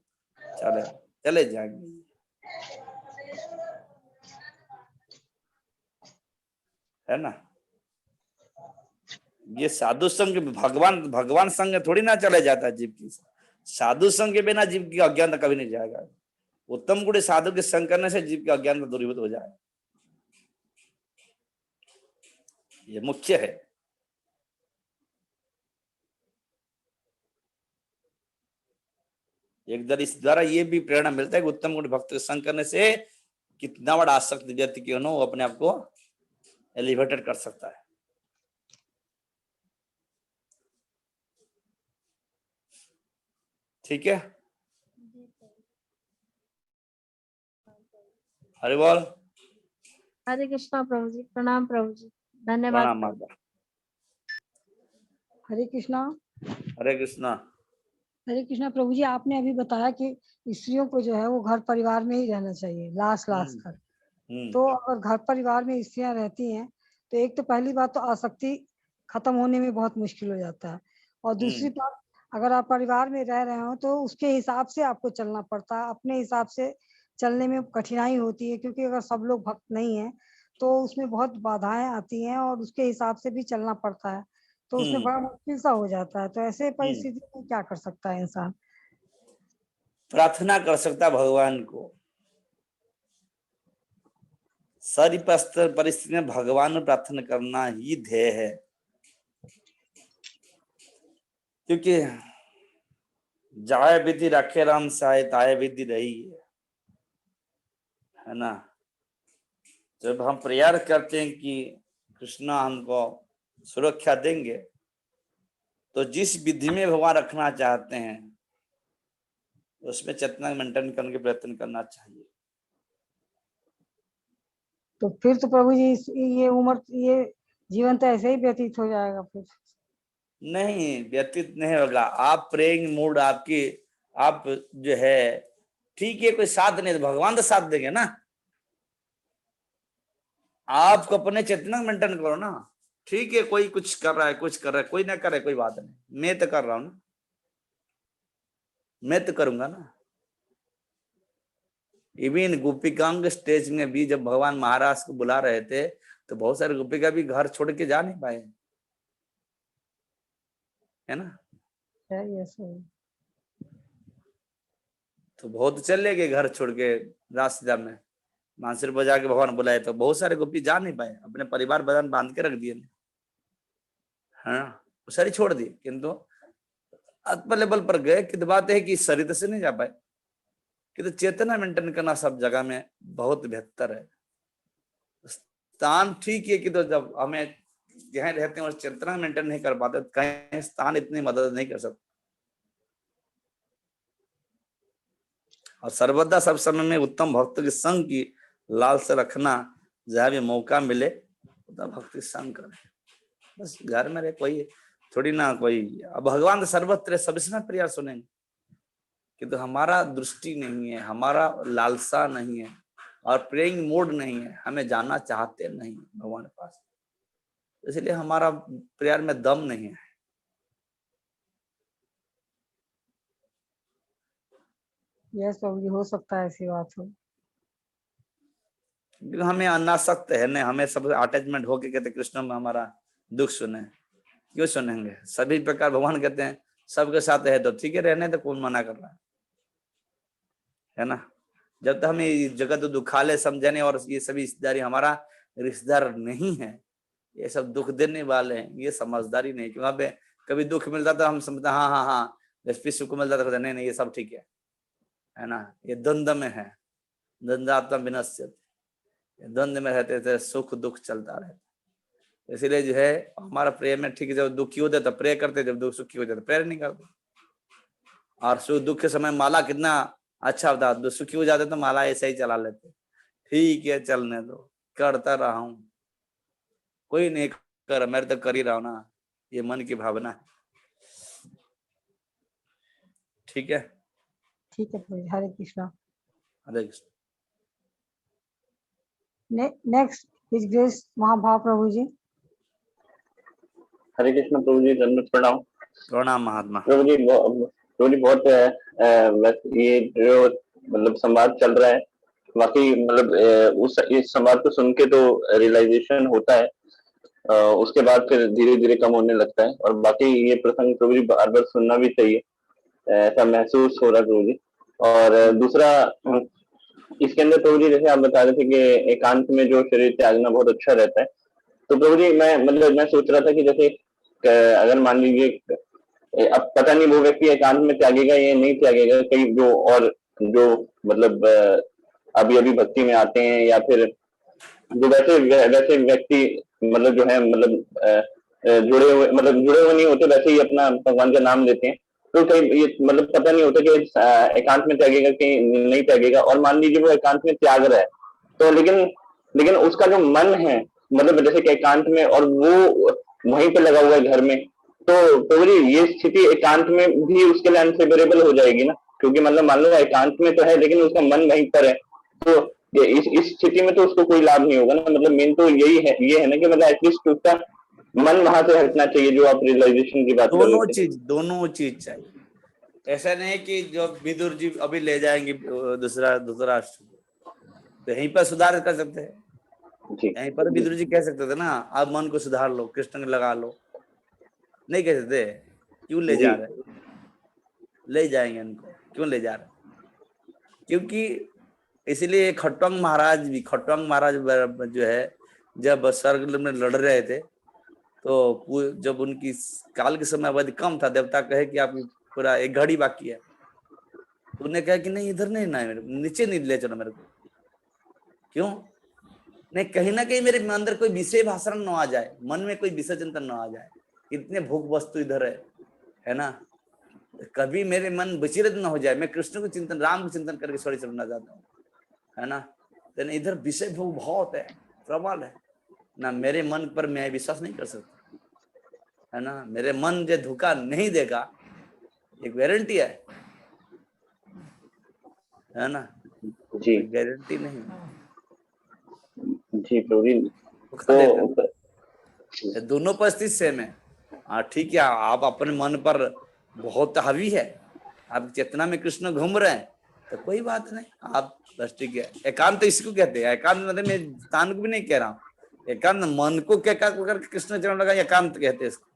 चले जाएंगे, है ना। ये साधु संग भगवान संग थोड़ी ना चले जाता है जीव की। साधु संग के बिना जीव की अज्ञानता कभी नहीं जाएगा। उत्तम गुण साधु के संग करने से जीव की अज्ञानता दूरीभूत हो जाए, ये मुख्य है। एक दर इस द्वारा ये भी प्रेरणा मिलता है कि उत्तम गुण भक्त के संग करने से कितना बड़ा आसक्त व्यक्ति क्यों न हो, अपने आप को एलिवेटेड कर सकता है। ठीक है, हरि बोल। हरे कृष्णा प्रभु जी, प्रणाम प्रभु जी, धन्यवाद प्रणाम प्रभु। माता। हरे कृष्णा। हरे कृष्णा। हरे कृष्णा प्रभु जी, आपने अभी बताया कि स्त्रियों को जो है वो घर परिवार में ही रहना चाहिए लास्ट तक। तो अगर घर परिवार में स्त्रियां रहती हैं तो एक तो पहली बात तो आसक्ति खत्म होने में बहुत मुश्किल हो जाता है, और दूसरी बात अगर आप परिवार में रह रहे हो तो उसके हिसाब से आपको चलना पड़ता है, अपने हिसाब से चलने में कठिनाई होती है, क्योंकि अगर सब लोग भक्त नहीं है तो उसमें बहुत बाधाएं आती हैं और उसके हिसाब से भी चलना पड़ता है, तो उसमें बड़ा मुश्किल सा हो जाता है। तो ऐसे परिस्थिति में क्या कर सकता है इंसान? प्रार्थना कर सकता भगवान को। सारी परिस्थिति में भगवान में प्रार्थना करना ही ध्येय है, क्योंकि जाय विधि रखे राम साय ताय विधि रही है ना। जब हम प्रयास करते हैं कि कृष्णा हमको सुरक्षा देंगे, तो जिस विधि में भगवान रखना चाहते हैं उसमें चेतना मेंटेन करने का प्रयत्न करना चाहिए। तो फिर तो प्रभु जी ये उम्र, ये जीवन तो ऐसे ही व्यतीत हो जाएगा फिर। नहीं, व्यतीत नहीं होगा। आप प्रेइंग मूड आपकी, आप जो है ठीक है, कोई साथ नहीं तो भगवान तो साथ देंगे ना। आपको अपने चेतना मेंटेन करो ना। ठीक है, कोई कुछ कर रहा है, कुछ कर रहा है, कोई ना करे, कोई बात नहीं, मैं तो कर रहा हूं ना, मैं तो करूंगा ना। इवन गोपिकांग स्टेज में भी जब भगवान महाराज को बुला रहे थे तो बहुत सारे गोपिका भी घर छोड़ के जा नहीं पाए, है ना। तो बहुत चले गए घर छोड़ के रास्ते में, बांसुरी बजा के भगवान बुलाए तो बहुत सारे गोपी जा नहीं पाए, अपने परिवार बदन बांध के रख दिए, हाँ, वो सारी छोड़ दिए। किंतु आत्मा लेवल पर गए कि बात है कि शरीर से नहीं जा पाए, कि तो चेतना मेंटेन करना सब जगह में बहुत बेहतर है। स्थान ठीक है कि तो जब हमें जहाँ रहते हैं और चेतना मेंटेन नहीं कर पाते, कहीं स्थान इतनी मदद नहीं कर सकता। और सर्वदा सब समय में उत्तम भक्त के संग की लाल से रखना, जहाँ भी मौका मिले उत्तम भक्ति संग करें। बस घर में रहे, कोई थोड़ी ना कोई, अब भगवान तो सर्वत्र सब इसमें प्रयास सुनेंगे, किंतु हमारा दृष्टि नहीं है, हमारा लालसा नहीं है और प्रेइंग मूड नहीं है, हमें जाना चाहते नहीं भगवान के पास, इसलिए हमारा प्रेयर में दम नहीं है। यस प्रभु जी, हो सकता है ऐसी बात हो। हमें अनासक्त है ना, हमें सब अटैचमेंट होके कहते कृष्ण में हमारा दुख सुने, क्यों सुनेंगे? सभी प्रकार भगवान कहते हैं सबके साथ है तो ठीक है, रहने तो कौन मना कर रहा है ना। जब तक हमें जगत दुखालय समझे नहीं और ये सभी रिश्तेदारी हमारा रिश्तेदार नहीं है, ये सब दुख देने वाले हैं, ये समझदारी नहीं। वहां पे कभी दुख मिलता था हम समझते हाँ हाँ हाँ, जब सुख मिलता था नहीं नहीं ये सब ठीक है ना। ये द्वंद में है, द्वंद्वात्मा विनश्यति, द्वंद में रहते थे, सुख दुख चलता रहता। इसलिए जो है हमारा प्रेयर में ठीक है, जब दुखी होते तो प्रेयर करते, जब दुख सुखी होते तो प्रेयर नहीं करते। और सुख दुख के समय माला कितना अच्छा होता, सुखी हो जाते तो माला ऐसे ही चला लेते, ठीक है चलने दो, करता रहा हूं, कोई नहीं कर, मैं तो कर ही रहा हूं ना, ये मन की भावना है। ठीक है, ठीक है प्रभु जी, हरे कृष्णा। हरे कृष्ण। नेक्स्ट हिज ग्रेस महाभाव प्रभु जी। हरे कृष्ण प्रभु जी, दंडवत प्रणाम। प्रणाम महात्मा। प्रभु जी बहुत ये जो मतलब संवाद चल रहा है, वाकई मतलब उस इस संवाद को सुन के तो रियलाइजेशन होता है, उसके बाद फिर धीरे धीरे कम होने लगता है। और बाकी ये प्रसंग प्रभु जी बार बार सुनना भी चाहिए, ऐसा महसूस हो रहा है प्रभु जी। और दूसरा इसके अंदर प्रभु जी जैसे आप बता रहे थे कि एकांत में जो शरीर त्यागना बहुत अच्छा रहता है, तो प्रभु जी मैं सोच रहा था कि जैसे अगर मान लीजिए अब पता नहीं वो व्यक्ति एकांत में त्यागेगा या नहीं त्यागेगा, कई जो मतलब अभी अभी भक्ति में आते हैं या फिर जो वैसे व्यक्ति मतलब जो है मतलब जुड़े हुए नहीं होते, वैसे ही अपना भगवान का नाम लेते हैं, तो कहीं ये मतलब पता नहीं होता कि एकांत में त्यागेगा कि नहीं त्यागेगा। और मान लीजिए वो एकांत में त्याग रहा है, तो लेकिन उसका जो मन है, मतलब जैसे कि एकांत में, और वो वहीं पे लगा हुआ है घर में, तो बोलिए ये स्थिति एकांत में भी उसके लिए अनफेवरेबल हो जाएगी ना, क्योंकि मतलब मान लो एकांत में तो है लेकिन उसका मन वहीं पर है, तो इस स्थिति में तो उसको कोई लाभ नहीं होगा ना। मतलब मेन तो ये है ना कि मतलब एटलीस्ट उसका मन वहां से हटना चाहिए, जो आप रियलाइजेशन की बात कर रहे थे। दोनों चीज चाहिए। ऐसा नहीं कि जो विदुर जी अभी ले जाएंगे दूसरा राष्ट्र, तो यहीं पर सुधार कर सकते हैं। यहीं पर विदुर जी कह सकते थे ना, आप मन को सुधार लो, कृष्ण लगा लो, नहीं कह सकते? क्यों ले जा रहे? ले जाएंगे उनको, क्यों ले जा रहे? क्योंकि इसलिए खट्वांग महाराज जो है, जब स्वर्ग में लड़ रहे थे, तो जब उनकी काल के समय अवधि कम था, देवता कहे कि आप पूरा 1 घड़ी बाकी है, तो उन्हें कहा कि नहीं इधर नहीं, ना नीचे नहीं ले चलो मेरे को। क्यों? नहीं, कहीं ना कहीं मेरे अंदर कोई विषय भाषण न आ जाए, मन में कोई विषय चिंतन न आ जाए, इतने भोग वस्तु इधर है ना, कभी मेरे मन विचलित न हो जाए, मैं कृष्ण को चिंतन, राम को चिंतन करके स्वर्ग चलना चाहता हूँ, है ना। तो इधर विषय भोग बहुत है, प्रबल है ना, मेरे मन पर मैं विश्वास नहीं कर सकता, है ना। मेरे मन जो धोखा नहीं देगा, एक गारंटी है ना जी, गारंटी नहीं जी तो दोनों परिस्थिति सेम है। हाँ ठीक है, आप अपने मन पर बहुत हावी है, आप चेतना में कृष्ण घूम रहे हैं, तो कोई बात नहीं, आप बस ठीक है। एकांत तो इसको कहते हैं, एकांत मतलब मैं स्थान को भी नहीं कह रहा हूँ, एकांत मन को क्या कृष्ण चरण लगा, एकांत कहते हैं इसको,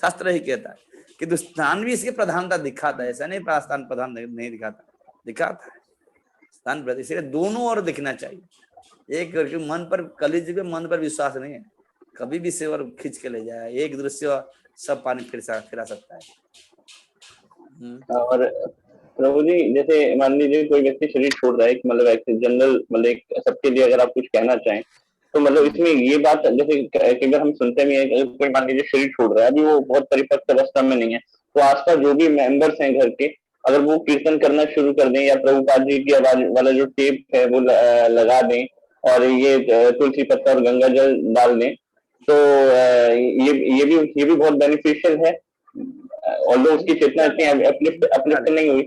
शास्त्र ही कहता है। किंतु स्थान भी इसकी प्रधानता दिखाता है, ऐसा नहीं स्थान प्रधान नहीं दिखाता है स्थान प्रधान, इसलिए दोनों ओर दिखना चाहिए। एक करके मन पर, कलिजुग में मन पर विश्वास नहीं है, कभी भी सेवर खींच के ले जाए, एक दृश्य सब पानी फिरा सकता है। और प्रभु जी, जैसे मान लीजिए कोई व्यक्ति शरीर छोड़ रहा है, मतलब जनरल, मतलब सबके लिए अगर आप कुछ कहना चाहें, तो मतलब इसमें ये बात, जैसे कई बार हम सुनते भी हैं, कोई मान लीजिए शरीर छोड़ रहा है, अभी वो बहुत परिपक्व अवस्था में नहीं है, तो आसपास जो भी मेंबर्स हैं घर के, अगर वो कीर्तन करना शुरू कर दें, या प्रभुपाद जी की आवाज वाला जो टेप है वो लगा दें, और ये तुलसी पत्ता और गंगा जल डाल दें, तो ये भी बहुत बेनिफिशियल है, और उसकी चेतना इतनी अपलिफ्ट नहीं हुई।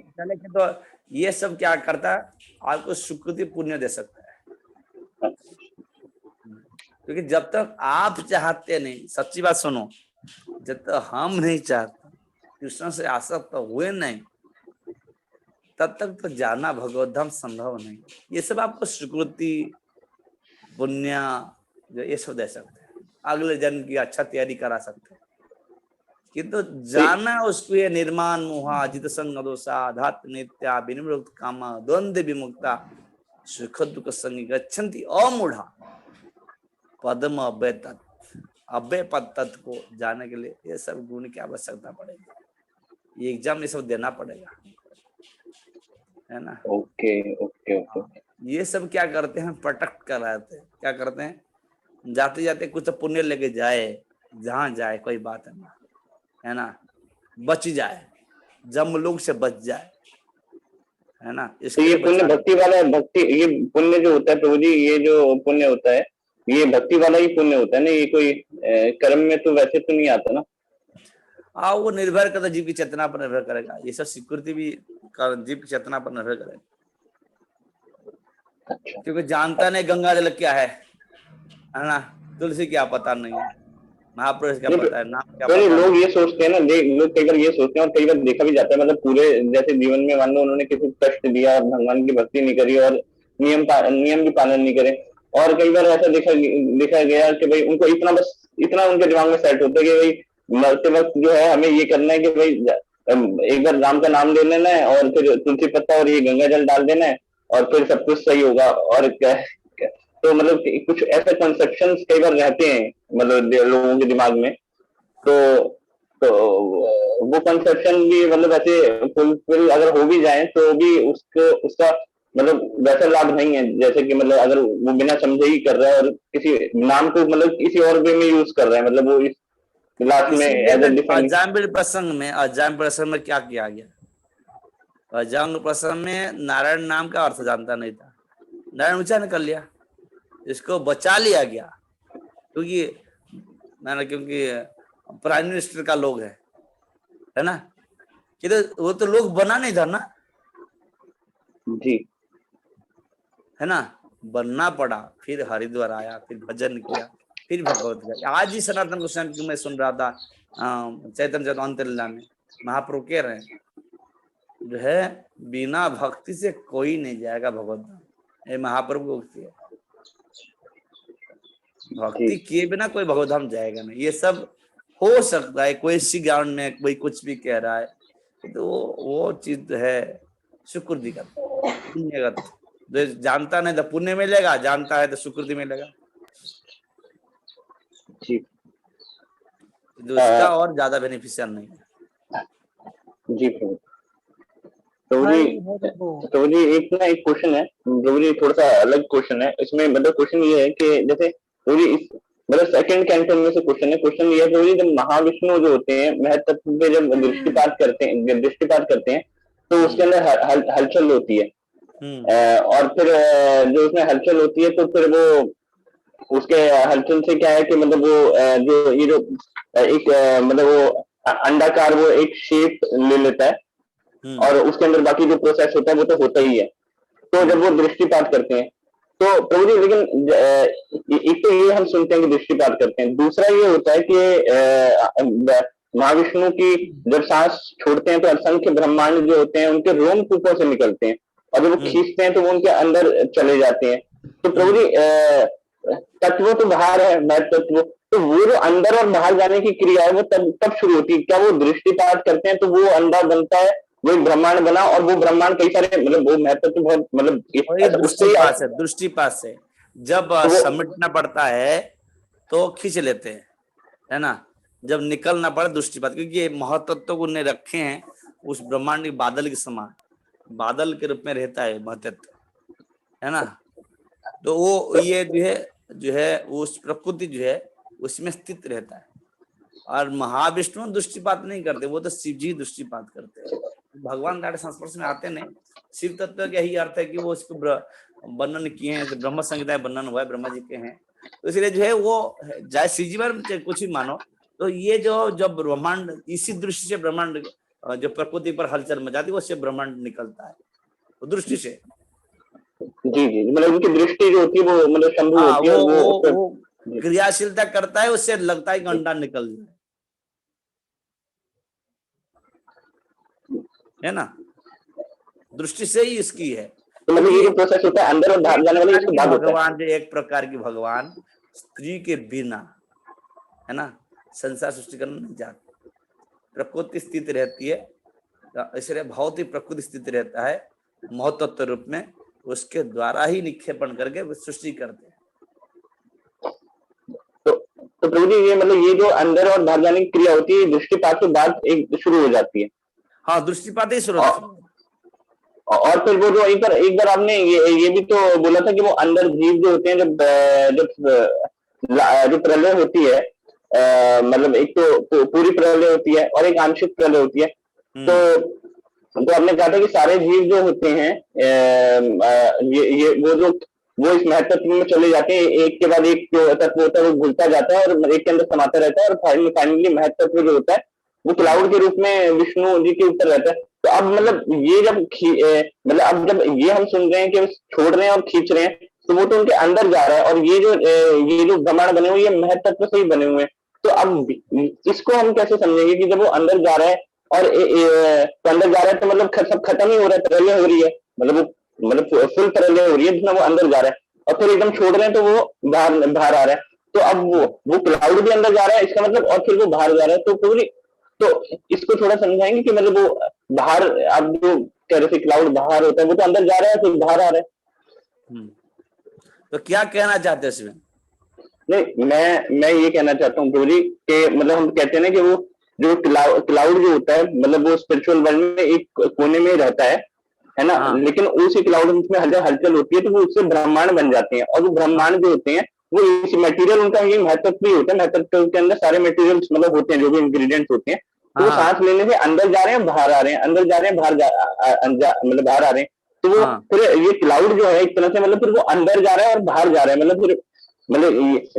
तो ये सब क्या करता है, आपको सुकृति पुण्य दे सकता है, क्योंकि जब तक आप चाहते नहीं, सच्ची बात सुनो, जब तक हम नहीं चाहते, कृष्ण से आसक्त हुए नहीं, तब तक तो जाना भगवत धाम संभव नहीं। ये सब आपको सुकृति पुण्य जो ये सब दे सकते हैं, अगले जन्म की अच्छा तैयारी करा सकते हैं, किंतु जाना उसको ये निर्माण मोहा जित संग दोषा धात नित्या विनिवृत्त कामा द्वंद्व विमुक्ता सुख दुख संगी गच्छन्ति अमूढ़ा पद्म अव्यय तत्व, अव्यय पद तत्व को जाने के लिए ये सब गुण की आवश्यकता पड़ेगी, ये एग्जाम ये सब देना पड़ेगा, है ना। Okay okay okay. ये सब क्या करते हैं, प्रोटेक्ट कराते हैं, क्या करते हैं, जाते जाते कुछ तो पुण्य लेके जाए, जहां जाए कोई बात नहीं, है ना, बच जाए, जमलोक से बच जाए, है ना। तो ये पुण्य भक्ति वाला, भक्ति ये पुण्य जो होता है प्रभु जी, ये जो पुण्य होता है ये भक्ति वाला ही पुण्य होता है ना, ये कोई कर्म में तो वैसे तो नहीं आता ना। हाँ, वो निर्भर करता, जीव की चेतना पर निर्भर करेगा, ये सब स्वीकृति भी जीव की चेतना पर निर्भर करेगा। अच्छा। क्योंकि जानता नहीं गंगा जल क्या है ना, तुलसी क्या पता नहीं है, महापुरुष क्या पता है, नाम क्या पता है। लोग ये सोचते हैं ना, लोग कई बार ये सोचते हैं, और कई बार देखा भी जाता है, मतलब पूरे जैसे जीवन में मान लो उन्होंने किसी को कष्ट दिया, भगवान की भक्ति नहीं करी, और नियम की पालन नहीं करे, और कई बार ऐसा देखा गया कि भाई उनको इतना उनके दिमाग में सेट होता है कि भाई मरते वक्त जो है हमें ये करना है कि भाई एक बार राम का नाम ले लेना है, और फिर तुलसी पत्ता और ये गंगा जल डाल देना है, और फिर सब कुछ सही होगा। और तो मतलब कुछ ऐसे कंसेप्शंस कई बार रहते हैं मतलब लोगों के दिमाग में, तो वो कंसेप्शन भी मतलब ऐसे फुलफिल अगर हो भी जाए तो भी उसका मतलब वैसा लाभ नहीं है, जैसे कि मतलब अगर वो बिना समझे ही कर रहा है, और किसी नाम को मतलब किसी और वे में यूज कर रहा है, मतलब वो लास्ट में एज अजामिल प्रसंग में क्या किया गया? अजामिल प्रसंग में नारायण नाम का अर्थ जानता नहीं था, नारायण उच्चारण कर लिया, इसको बचा लिया गया क्योंकि प्राइम मिनिस्टर का लोग है ना, कि तो वो तो लोग बना नहीं था ना जी, है ना, बनना पड़ा, फिर हरिद्वार आया, फिर भजन किया, फिर भगवत गीता। आज ही सनातन गोस्वामी की मैं सुन रहा था चैतन्य चैतन्य में महाप्रभु कह रहे हैं जो है बिना भक्ति से कोई नहीं जाएगा भगवत धाम, ये महाप्रभु को उक्ति है। भक्ति किए बिना कोई भगवत धाम जाएगा नहीं। ये सब हो सकता है कोई इसी ग्राउंड में कोई कुछ भी कह रहा है, तो वो चीज है सुकृति का पुण्यगत, जो जानता नहीं तो पुण्य मिलेगा, जानता है तो सुकृति मिलेगा, उसका और ज्यादा बेनिफिशियल नहीं है। जी प्रभु। प्रभु जी एक क्वेश्चन है प्रभु जी, थोड़ा सा अलग क्वेश्चन है इसमें। मतलब क्वेश्चन ये है कि जैसे प्रभु जी इस मतलब सेकंड कैंटन में से क्वेश्चन ये है प्रभु जी, जब महाविष्णु जो होते हैं महत्व पे जब दृष्टिपात करते हैं तो उसके अंदर हलचल होती है, और फिर जो उसमें हलचल होती है तो फिर वो उसके हलचल से क्या है कि मतलब वो जो ये जो एक मतलब वो अंडाकार वो एक शेप ले लेता है, और उसके अंदर बाकी जो प्रोसेस होता है वो तो होता ही है। तो जब वो दृष्टिपात करते हैं तो प्रभु जी, लेकिन एक तो ये हम सुनते हैं कि दृष्टिपात करते हैं, दूसरा ये होता है कि महाविष्णु की जब सांस छोड़ते हैं तो असंख्य ब्रह्मांड जो होते हैं उनके रोमकूपों से निकलते हैं, और जब वो खींचते हैं तो वो उनके अंदर चले जाते हैं। तो प्रभु जी तत्व तो बाहर है, महत्व तत्व, तो वो जो अंदर और बाहर जाने की क्रिया है वो तब शुरू होती है। क्या वो दृष्टिपात करते हैं तो वो अंडा बनता है, वो एक ब्रह्मांड बना, और वो ब्रह्मांड कई सारे मतलब वो महत्व तो बहुत मतलब दृष्टिपात से जब समेटना पड़ता है तो खींच लेते हैं, है ना, जब निकलना पड़ा दृष्टिपात, क्योंकि ये महत्व को उन्हें रखे हैं उस ब्रह्मांड के बादल के समान, बादल के रूप में रहता है महत्व, है ना। तो वो ये जो है उस प्रकृति जो है उसमें स्थित रहता है, और महाविष्णु दृष्टिपात नहीं करते, वो तो शिव जी दृष्टिपात करते हैं। भगवान डायरेक्ट संस्पर्श में आते नहीं। शिव तत्व का यही अर्थ है कि वो इसको वर्णन किए हैं, ब्रह्म संहिता वर्णन हुआ है, ब्रह्मा जी के हैं, तो इसलिए जो है वो चाहे शिव जी पर कुछ भी मानो, तो ये जो जब ब्रह्मांड इसी दृष्टि से ब्रह्मांड जो प्रकृति पर हलचल मचाती है उससे ब्रह्मांड निकलता है, वो दृष्टि से। जी जी, मतलब उनकी दृष्टि जो होती है वो मतलब शंभु होती है, वो क्रियाशीलता करता है, उससे लगता है कि अंडा निकल जाए, है ना, दृष्टि से ही इसकी है। तो मतलब ये जो प्रोसेस होता है अंदर और बाहर जाने वाली, इसको भगवान जो एक प्रकार की भगवान स्त्री के बिना, है ना, संसार सृष्टि करना नहीं चाहते, प्रकृति स्थित रहती है, इसलिए भौतिक प्रकृति स्थित रहता है महत्त्व रूप में, उसके द्वारा ही निक्षेपण करके सृष्टि करते हैं। तो प्रभु जी ये मतलब ये जो अंदर और बाहर जाने की क्रिया होती है दृष्टिपात के बाद एक शुरू हो जाती है। हाँ, दृष्टिपात ही शुरू। और फिर वो जो एक बार आपने ये भी तो बोला था कि वो अंदर जीव जो होते हैं जब प्रलय होती है, मतलब एक तो पूरी प्रलय होती है और एक आंशिक प्रलय होती है, तो आपने कहा था कि सारे जीव जो होते हैं वो इस महत्व में चले जाते हैं, एक के बाद एक जो तत्व होता है वो भूलता जाता है और एक के अंदर समाता रहता है, और फाइनली महत्व जो होता है वो क्लाउड के रूप में विष्णु जी के ऊपर रहता है। तो अब मतलब ये जब मतलब अब जब ये हम सुन रहे हैं कि छोड़ रहे हैं और खींच रहे हैं, तो वो तो उनके अंदर जा रहा है, और ये जो ब्रह्मांड बने हुए ये महत्व से ही बने हुए हैं। तो अब इसको हम कैसे समझेंगे कि जब वो अंदर जा रहा है और तो अंदर जा रहा है तो मतलब सब खत्म ही हो रहा है, प्रलय हो रही है, मतलब फुल प्रलय हो रही है जिसमें वो अंदर जा रहा है, और फिर एकदम छोड़ रहे हैं तो वो बाहर आ रहा है। तो अब वो क्लाउड भी अंदर जा रहा है इसका मतलब, और फिर वो बाहर जा रहा है। तो पूरी तो इसको थोड़ा समझाएंगे कि मतलब वो बाहर, आप जो कह रहे थे क्लाउड बाहर होता है, वो तो अंदर जा रहा है फिर बाहर आ रहा है। तो क्या कहना चाहते हैं इसमें? नहीं, मैं ये कहना चाहता हूँ प्रभु जी कि मतलब हम कहते हैं ना कि वो जो क्लाउड जो होता है मतलब वो स्पिरिचुअल वर्ल्ड में एक कोने में रहता है ना। हाँ। लेकिन उसी क्लाउड में हलचल होती है तो वो उससे ब्रह्मांड बन जाते हैं, और वो ब्रह्मांड जो होते हैं वो मटेरियल उनका ये महत्व ही होता है, महत्व के अंदर सारे मटेरियल्स मतलब होते हैं, जो भी इंग्रेडिएंट्स होते हैं, तो वो सांस लेने से अंदर जा रहे हैं, बाहर आ रहे हैं, अंदर जा रहे हैं, मतलब बाहर आ रहे हैं, तो वो फिर ये क्लाउड जो है एक तरह से मतलब फिर वो अंदर जा रहा है और बाहर जा रहा है, मतलब फिर मतलब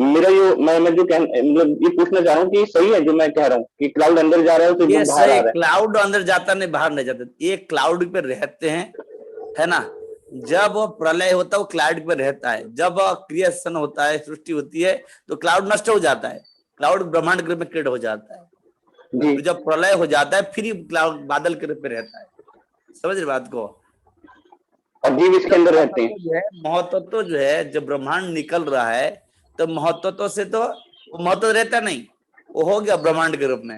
मेरा जो मैं जो मतलब ये पूछना चाह रहा हूँ कि सही है जो मैं कह रहा हूँ कि क्लाउड अंदर जा रहा है तो ये बाहर आ रहा है? क्लाउड अंदर जाता नहीं, बाहर नहीं जाता, ये क्लाउड पे रहते हैं, है ना। जब वो प्रलय होता है वो क्लाउड पे रहता है, जब क्रिएशन होता है, सृष्टि होती है, तो क्लाउड नष्ट हो जाता है, क्लाउड ब्रह्मांड के रूप में क्रिएट हो जाता है। तो जब प्रलय हो जाता है फिर क्लाउड बादल के रूप में रहता है। समझ रहे बात को? और जीव इसके अंदर रहते हैं। जो है महत्व जो है, जब ब्रह्मांड निकल रहा है तो महत्व से तो महत्व रहता नहीं, वो हो गया ब्रह्मांड के रूप में,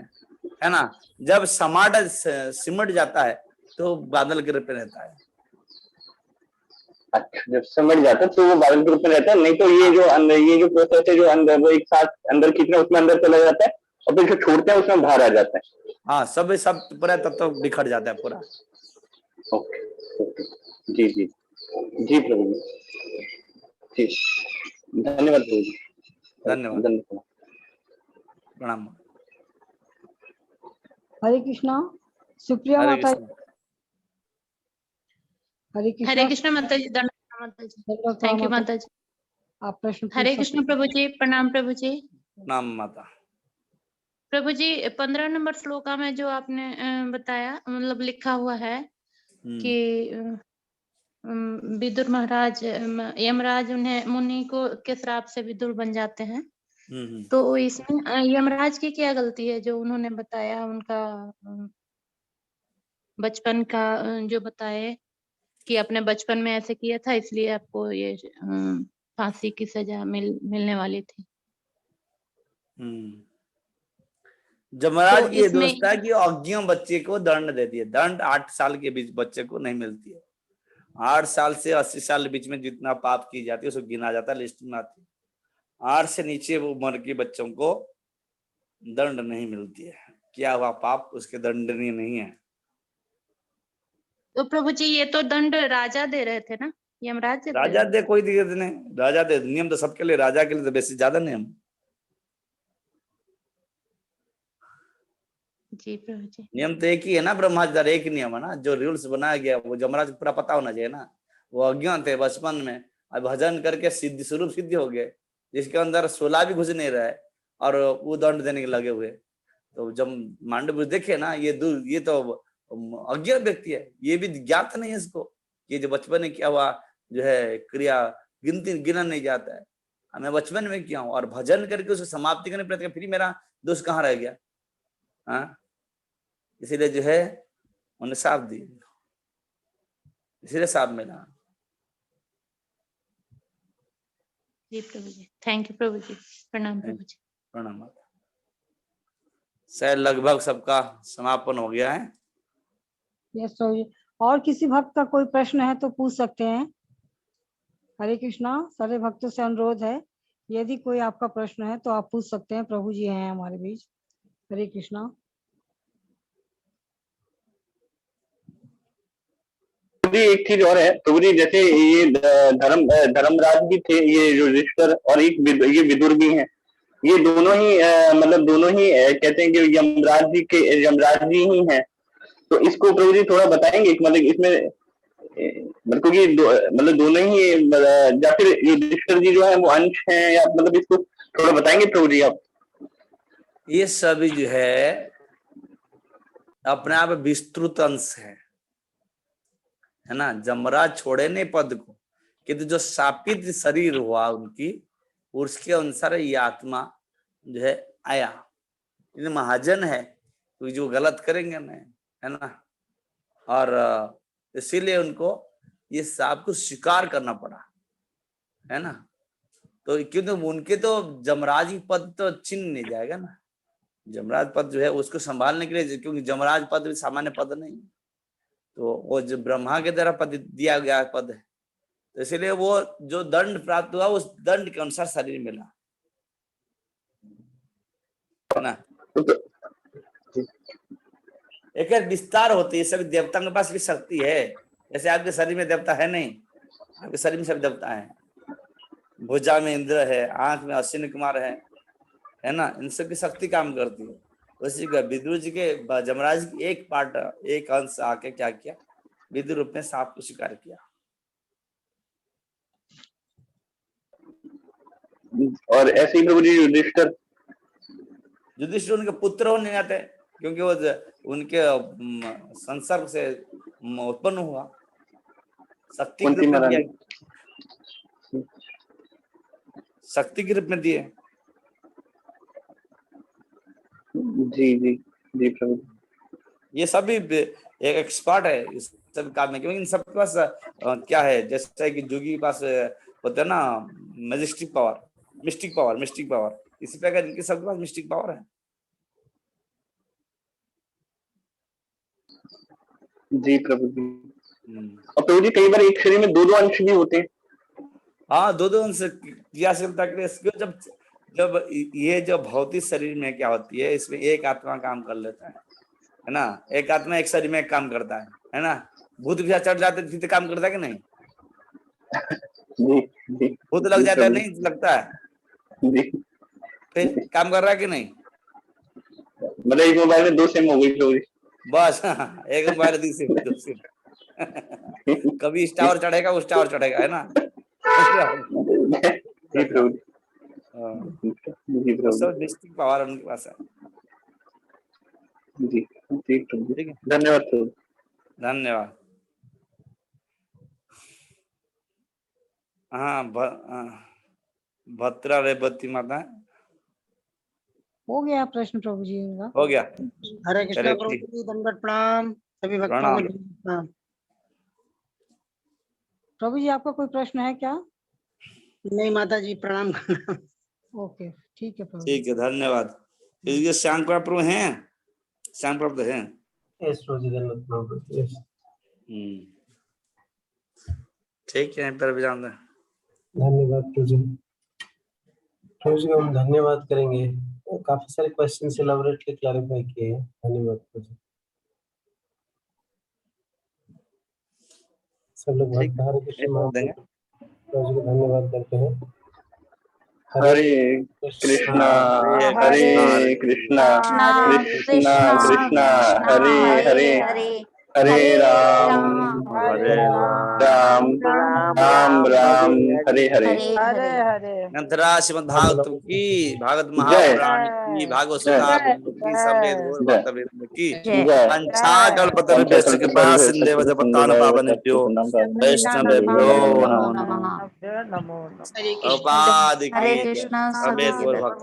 है ना। जब सिमट जाता है तो बादल के रूप में रहता है। अच्छा, जब समझ जाता है तो वो बादल के रूप में रहता है, नहीं तो ये जो अंदर ये जो प्रोसेस है जो अंदर वो एक साथ अंदर खींचना उसमें अंदर चला जाता है और फिर जो छोड़ते हैं उसमें बाहर आ जाता है। हाँ, सब पूरा तत्व बिखर जाता है पूरा। ओके, जी जी जी प्रभु जी, धन्यवाद प्रभु जी, धन्यवाद, प्रणाम। हरे कृष्णा। सुप्रिया माता। हरे कृष्णा माता जी, धन्यवाद माता जी, थैंक यू माता जी। आप प्रश्न। हरे कृष्ण प्रभु जी, प्रणाम प्रभु जी। प्रणाम माता। प्रभु जी 15 नंबर श्लोका में जो आपने बताया, मतलब लिखा हुआ है कि विदुर महाराज, यमराज उन्हें मुनि को के श्राप से विदुर बन जाते हैं, तो इसमें यमराज की क्या गलती है जो उन्होंने बताया, उनका बचपन का जो बताए कि अपने बचपन में ऐसे किया था इसलिए आपको ये फांसी की सजा मिलने वाली थी। जमराज की ये दोस्त है कि अज्ञ बच्चे को दंड दे दिए, दंड 8 साल के बीच बच्चे को नहीं मिलती है। 8 साल से 80 साल के बीच में जितना पाप की जाती है उसको गिना जाता है, लिस्ट में आती है। 8 से नीचे वो उम्र के बच्चों को दंड नहीं मिलती है। क्या हुआ पाप उसके दंडनीय नहीं है। तो प्रभु जी ये तो दंड राजा दे रहे थे ना, यमराज राजा दे, कोई दिक्कत नहीं, राजा दे, नियम तो सबके लिए, राजा के लिए तो बेसी ज्यादा नियम। जी प्रभु जी, नियम तो एक ही है ना, ब्रह्माचार्य एक नियम है ना, जो रूल्स बनाया गया वो जमराज पूरा पता होना चाहिए ना। वो अज्ञान थे बचपन में, अब भजन करके सिद्धि स्वरूप सिद्धि हो गए, जिसके अंदर 16 भी घुस नहीं रहा है और वो दंड देने के लगे हुए। तो जब मांडव देखे ना, ये तो अज्ञान व्यक्ति है, ये भी ज्ञात नहीं है इसको कि जो बचपन में क्या हुआ जो है क्रिया गिना नहीं जाता है। मैं बचपन में किया हूँ और भजन करके उसे समाप्ति करने प्रयत्न, फिर मेरा दोष कहाँ रह गया। हाँ, इसीलिए जो है उन्हें साफ दी, इसीलिए साफ मिला। जी प्रभु जी, थैंक यू प्रभु जी, प्रणाम प्रभु जी। प्रणाम। शायद लगभग सबका समापन हो गया है। यस प्रभु जी, और किसी भक्त का कोई प्रश्न है तो पूछ सकते हैं। हरे कृष्णा, सारे भक्तों से अनुरोध है, यदि कोई आपका प्रश्न है तो आप पूछ सकते हैं, प्रभु जी हैं हमारे बीच। हरे कृष्णा। एक चीज और है प्रभु जी, जैसे ये धर्मराज भी थे, ये युधिष्ठिर, और ये विदुर भी हैं, ये दोनों ही मतलब दोनों ही कहते हैं कि यमराज जी ही हैं। तो इसको प्रभु जी थोड़ा बताएंगे, मतलब इसमें मतलब कि मतलब दोनों ही या फिर युधिष्ठिर जी जो है वो अंश हैं, या मतलब इसको थोड़ा बताएंगे प्रभु जी आप। ये सभी जो है अपने आप विस्तृत अंश है ना। जमराज छोड़े नहीं पद को, किंतु जो शापित शरीर हुआ उनकी, उसके अनुसार ये आत्मा जो है आया। ये महाजन है तो जो गलत करेंगे नहीं, है ना। और इसीलिए उनको ये सब कुछ स्वीकार करना पड़ा, है ना। तो क्योंकि उनके तो जमराज की पद तो छीन नहीं जाएगा ना। जमराज पद जो है उसको संभालने के लिए, क्योंकि जमराज पद भी सामान्य पद नहीं, तो वो जो ब्रह्मा के द्वारा पद दिया गया पद है, तो इसलिए वो जो दंड प्राप्त हुआ उस दंड के अनुसार शरीर मिला, है ना। एक विस्तार होती है, सभी देवता के पास भी शक्ति है, जैसे आपके शरीर में देवता है नहीं, आपके शरीर में सब देवता है। भुजा में इंद्र है, आंख में अश्विनी कुमार है ना, इन सब की शक्ति काम करती है। उसी का विदुर जी के जमराज की एक पार्ट, एक अंश आके क्या किया, विदुर रूप में सांप को स्वीकार किया। और ऐसे ही प्रभु जी युधिष्ठिर उनके पुत्र हो नहीं आते, क्योंकि वो उनके संसर्ग से उत्पन्न हुआ, शक्ति के रूप में दिया, शक्ति के रूप में दिए। जी जी जी प्रभु, ये सभी एक एक्सपर्ट है इस सब काम में, क्योंकि इन सबके पास क्या है, जैसे कि जोगी के पास होता है ना मैजिस्टिक पावर, मिस्टिक पावर, इसी प्रकार इनके सबके पास मिस्टिक पावर है। जी प्रभु जी। और प्रभु जी कई बार एक शरीर में दो अंश भी होते हैं। हाँ, दो अंश क्रियाशीलता के लिए, जब ये जो भौतिक शरीर में क्या होती है, इसमें एक आत्मा काम कर लेता है ना, एक आत्मा एक शरीर में काम करता है ना। भूत भी चढ़ जाते तो काम करता है कि नहीं? भूत लग जाता है, नहीं लगता है? फिर काम कर रहा है कि नहीं? मतलब एक मोबाइल में दो सिम हो गई बस, एक मोबाइल दो सिम कभी इस टावर चढ़ेगा, उस टावर चढ़ेगा, है ना। सब डिस्ट्रिक्ट पावर उनके पास है। जी जी ठीक है, धन्यवाद। धन्यवाद। हाँ, भद्रा रेवती माता हो गया प्रश्न प्रभु जी का? हो गया। हरे कृष्णा प्रभु जी, दंडवत प्रणाम सभी भक्तों को। प्रणाम प्रभु जी, आपका कोई प्रश्न है क्या? नहीं माता जी, प्रणाम करना। ओके, ठीक है प्रभु। ठीक है, धन्यवाद। ये श्याम प्रभु हैं, श्याम प्रभु हैं। ठीक है, पर भी जान। धन्यवाद प्रभु जी। प्रभु जी हम धन्यवाद करेंगे, काफी सारे क्वेश्चन एलाबोरेटली क्लैरिफाई किए हैं। धन्यवाद प्रभु जी। सब लोग हरे कृष्ण प्रभु जी को धन्यवाद करते हैं। हरे कृष्णा हरे कृष्णा कृष्णा कृष्णा हरे हरे, हरे राम राम राम राम हरे हरे। ग्रंथरा श्रीमद् भागवत की, भागवत महापुराण की, भागवत सुधा की, समेत गौर भक्तवृंद की पंचाकल्पतरुभ्यश्च कृपा सिन्धुभ्यो जगत्तानुपावनेभ्यो वैष्णवेभ्यो नमो नमः। नमो उपाधि हरे की कृष्णा समेत गौर भक्त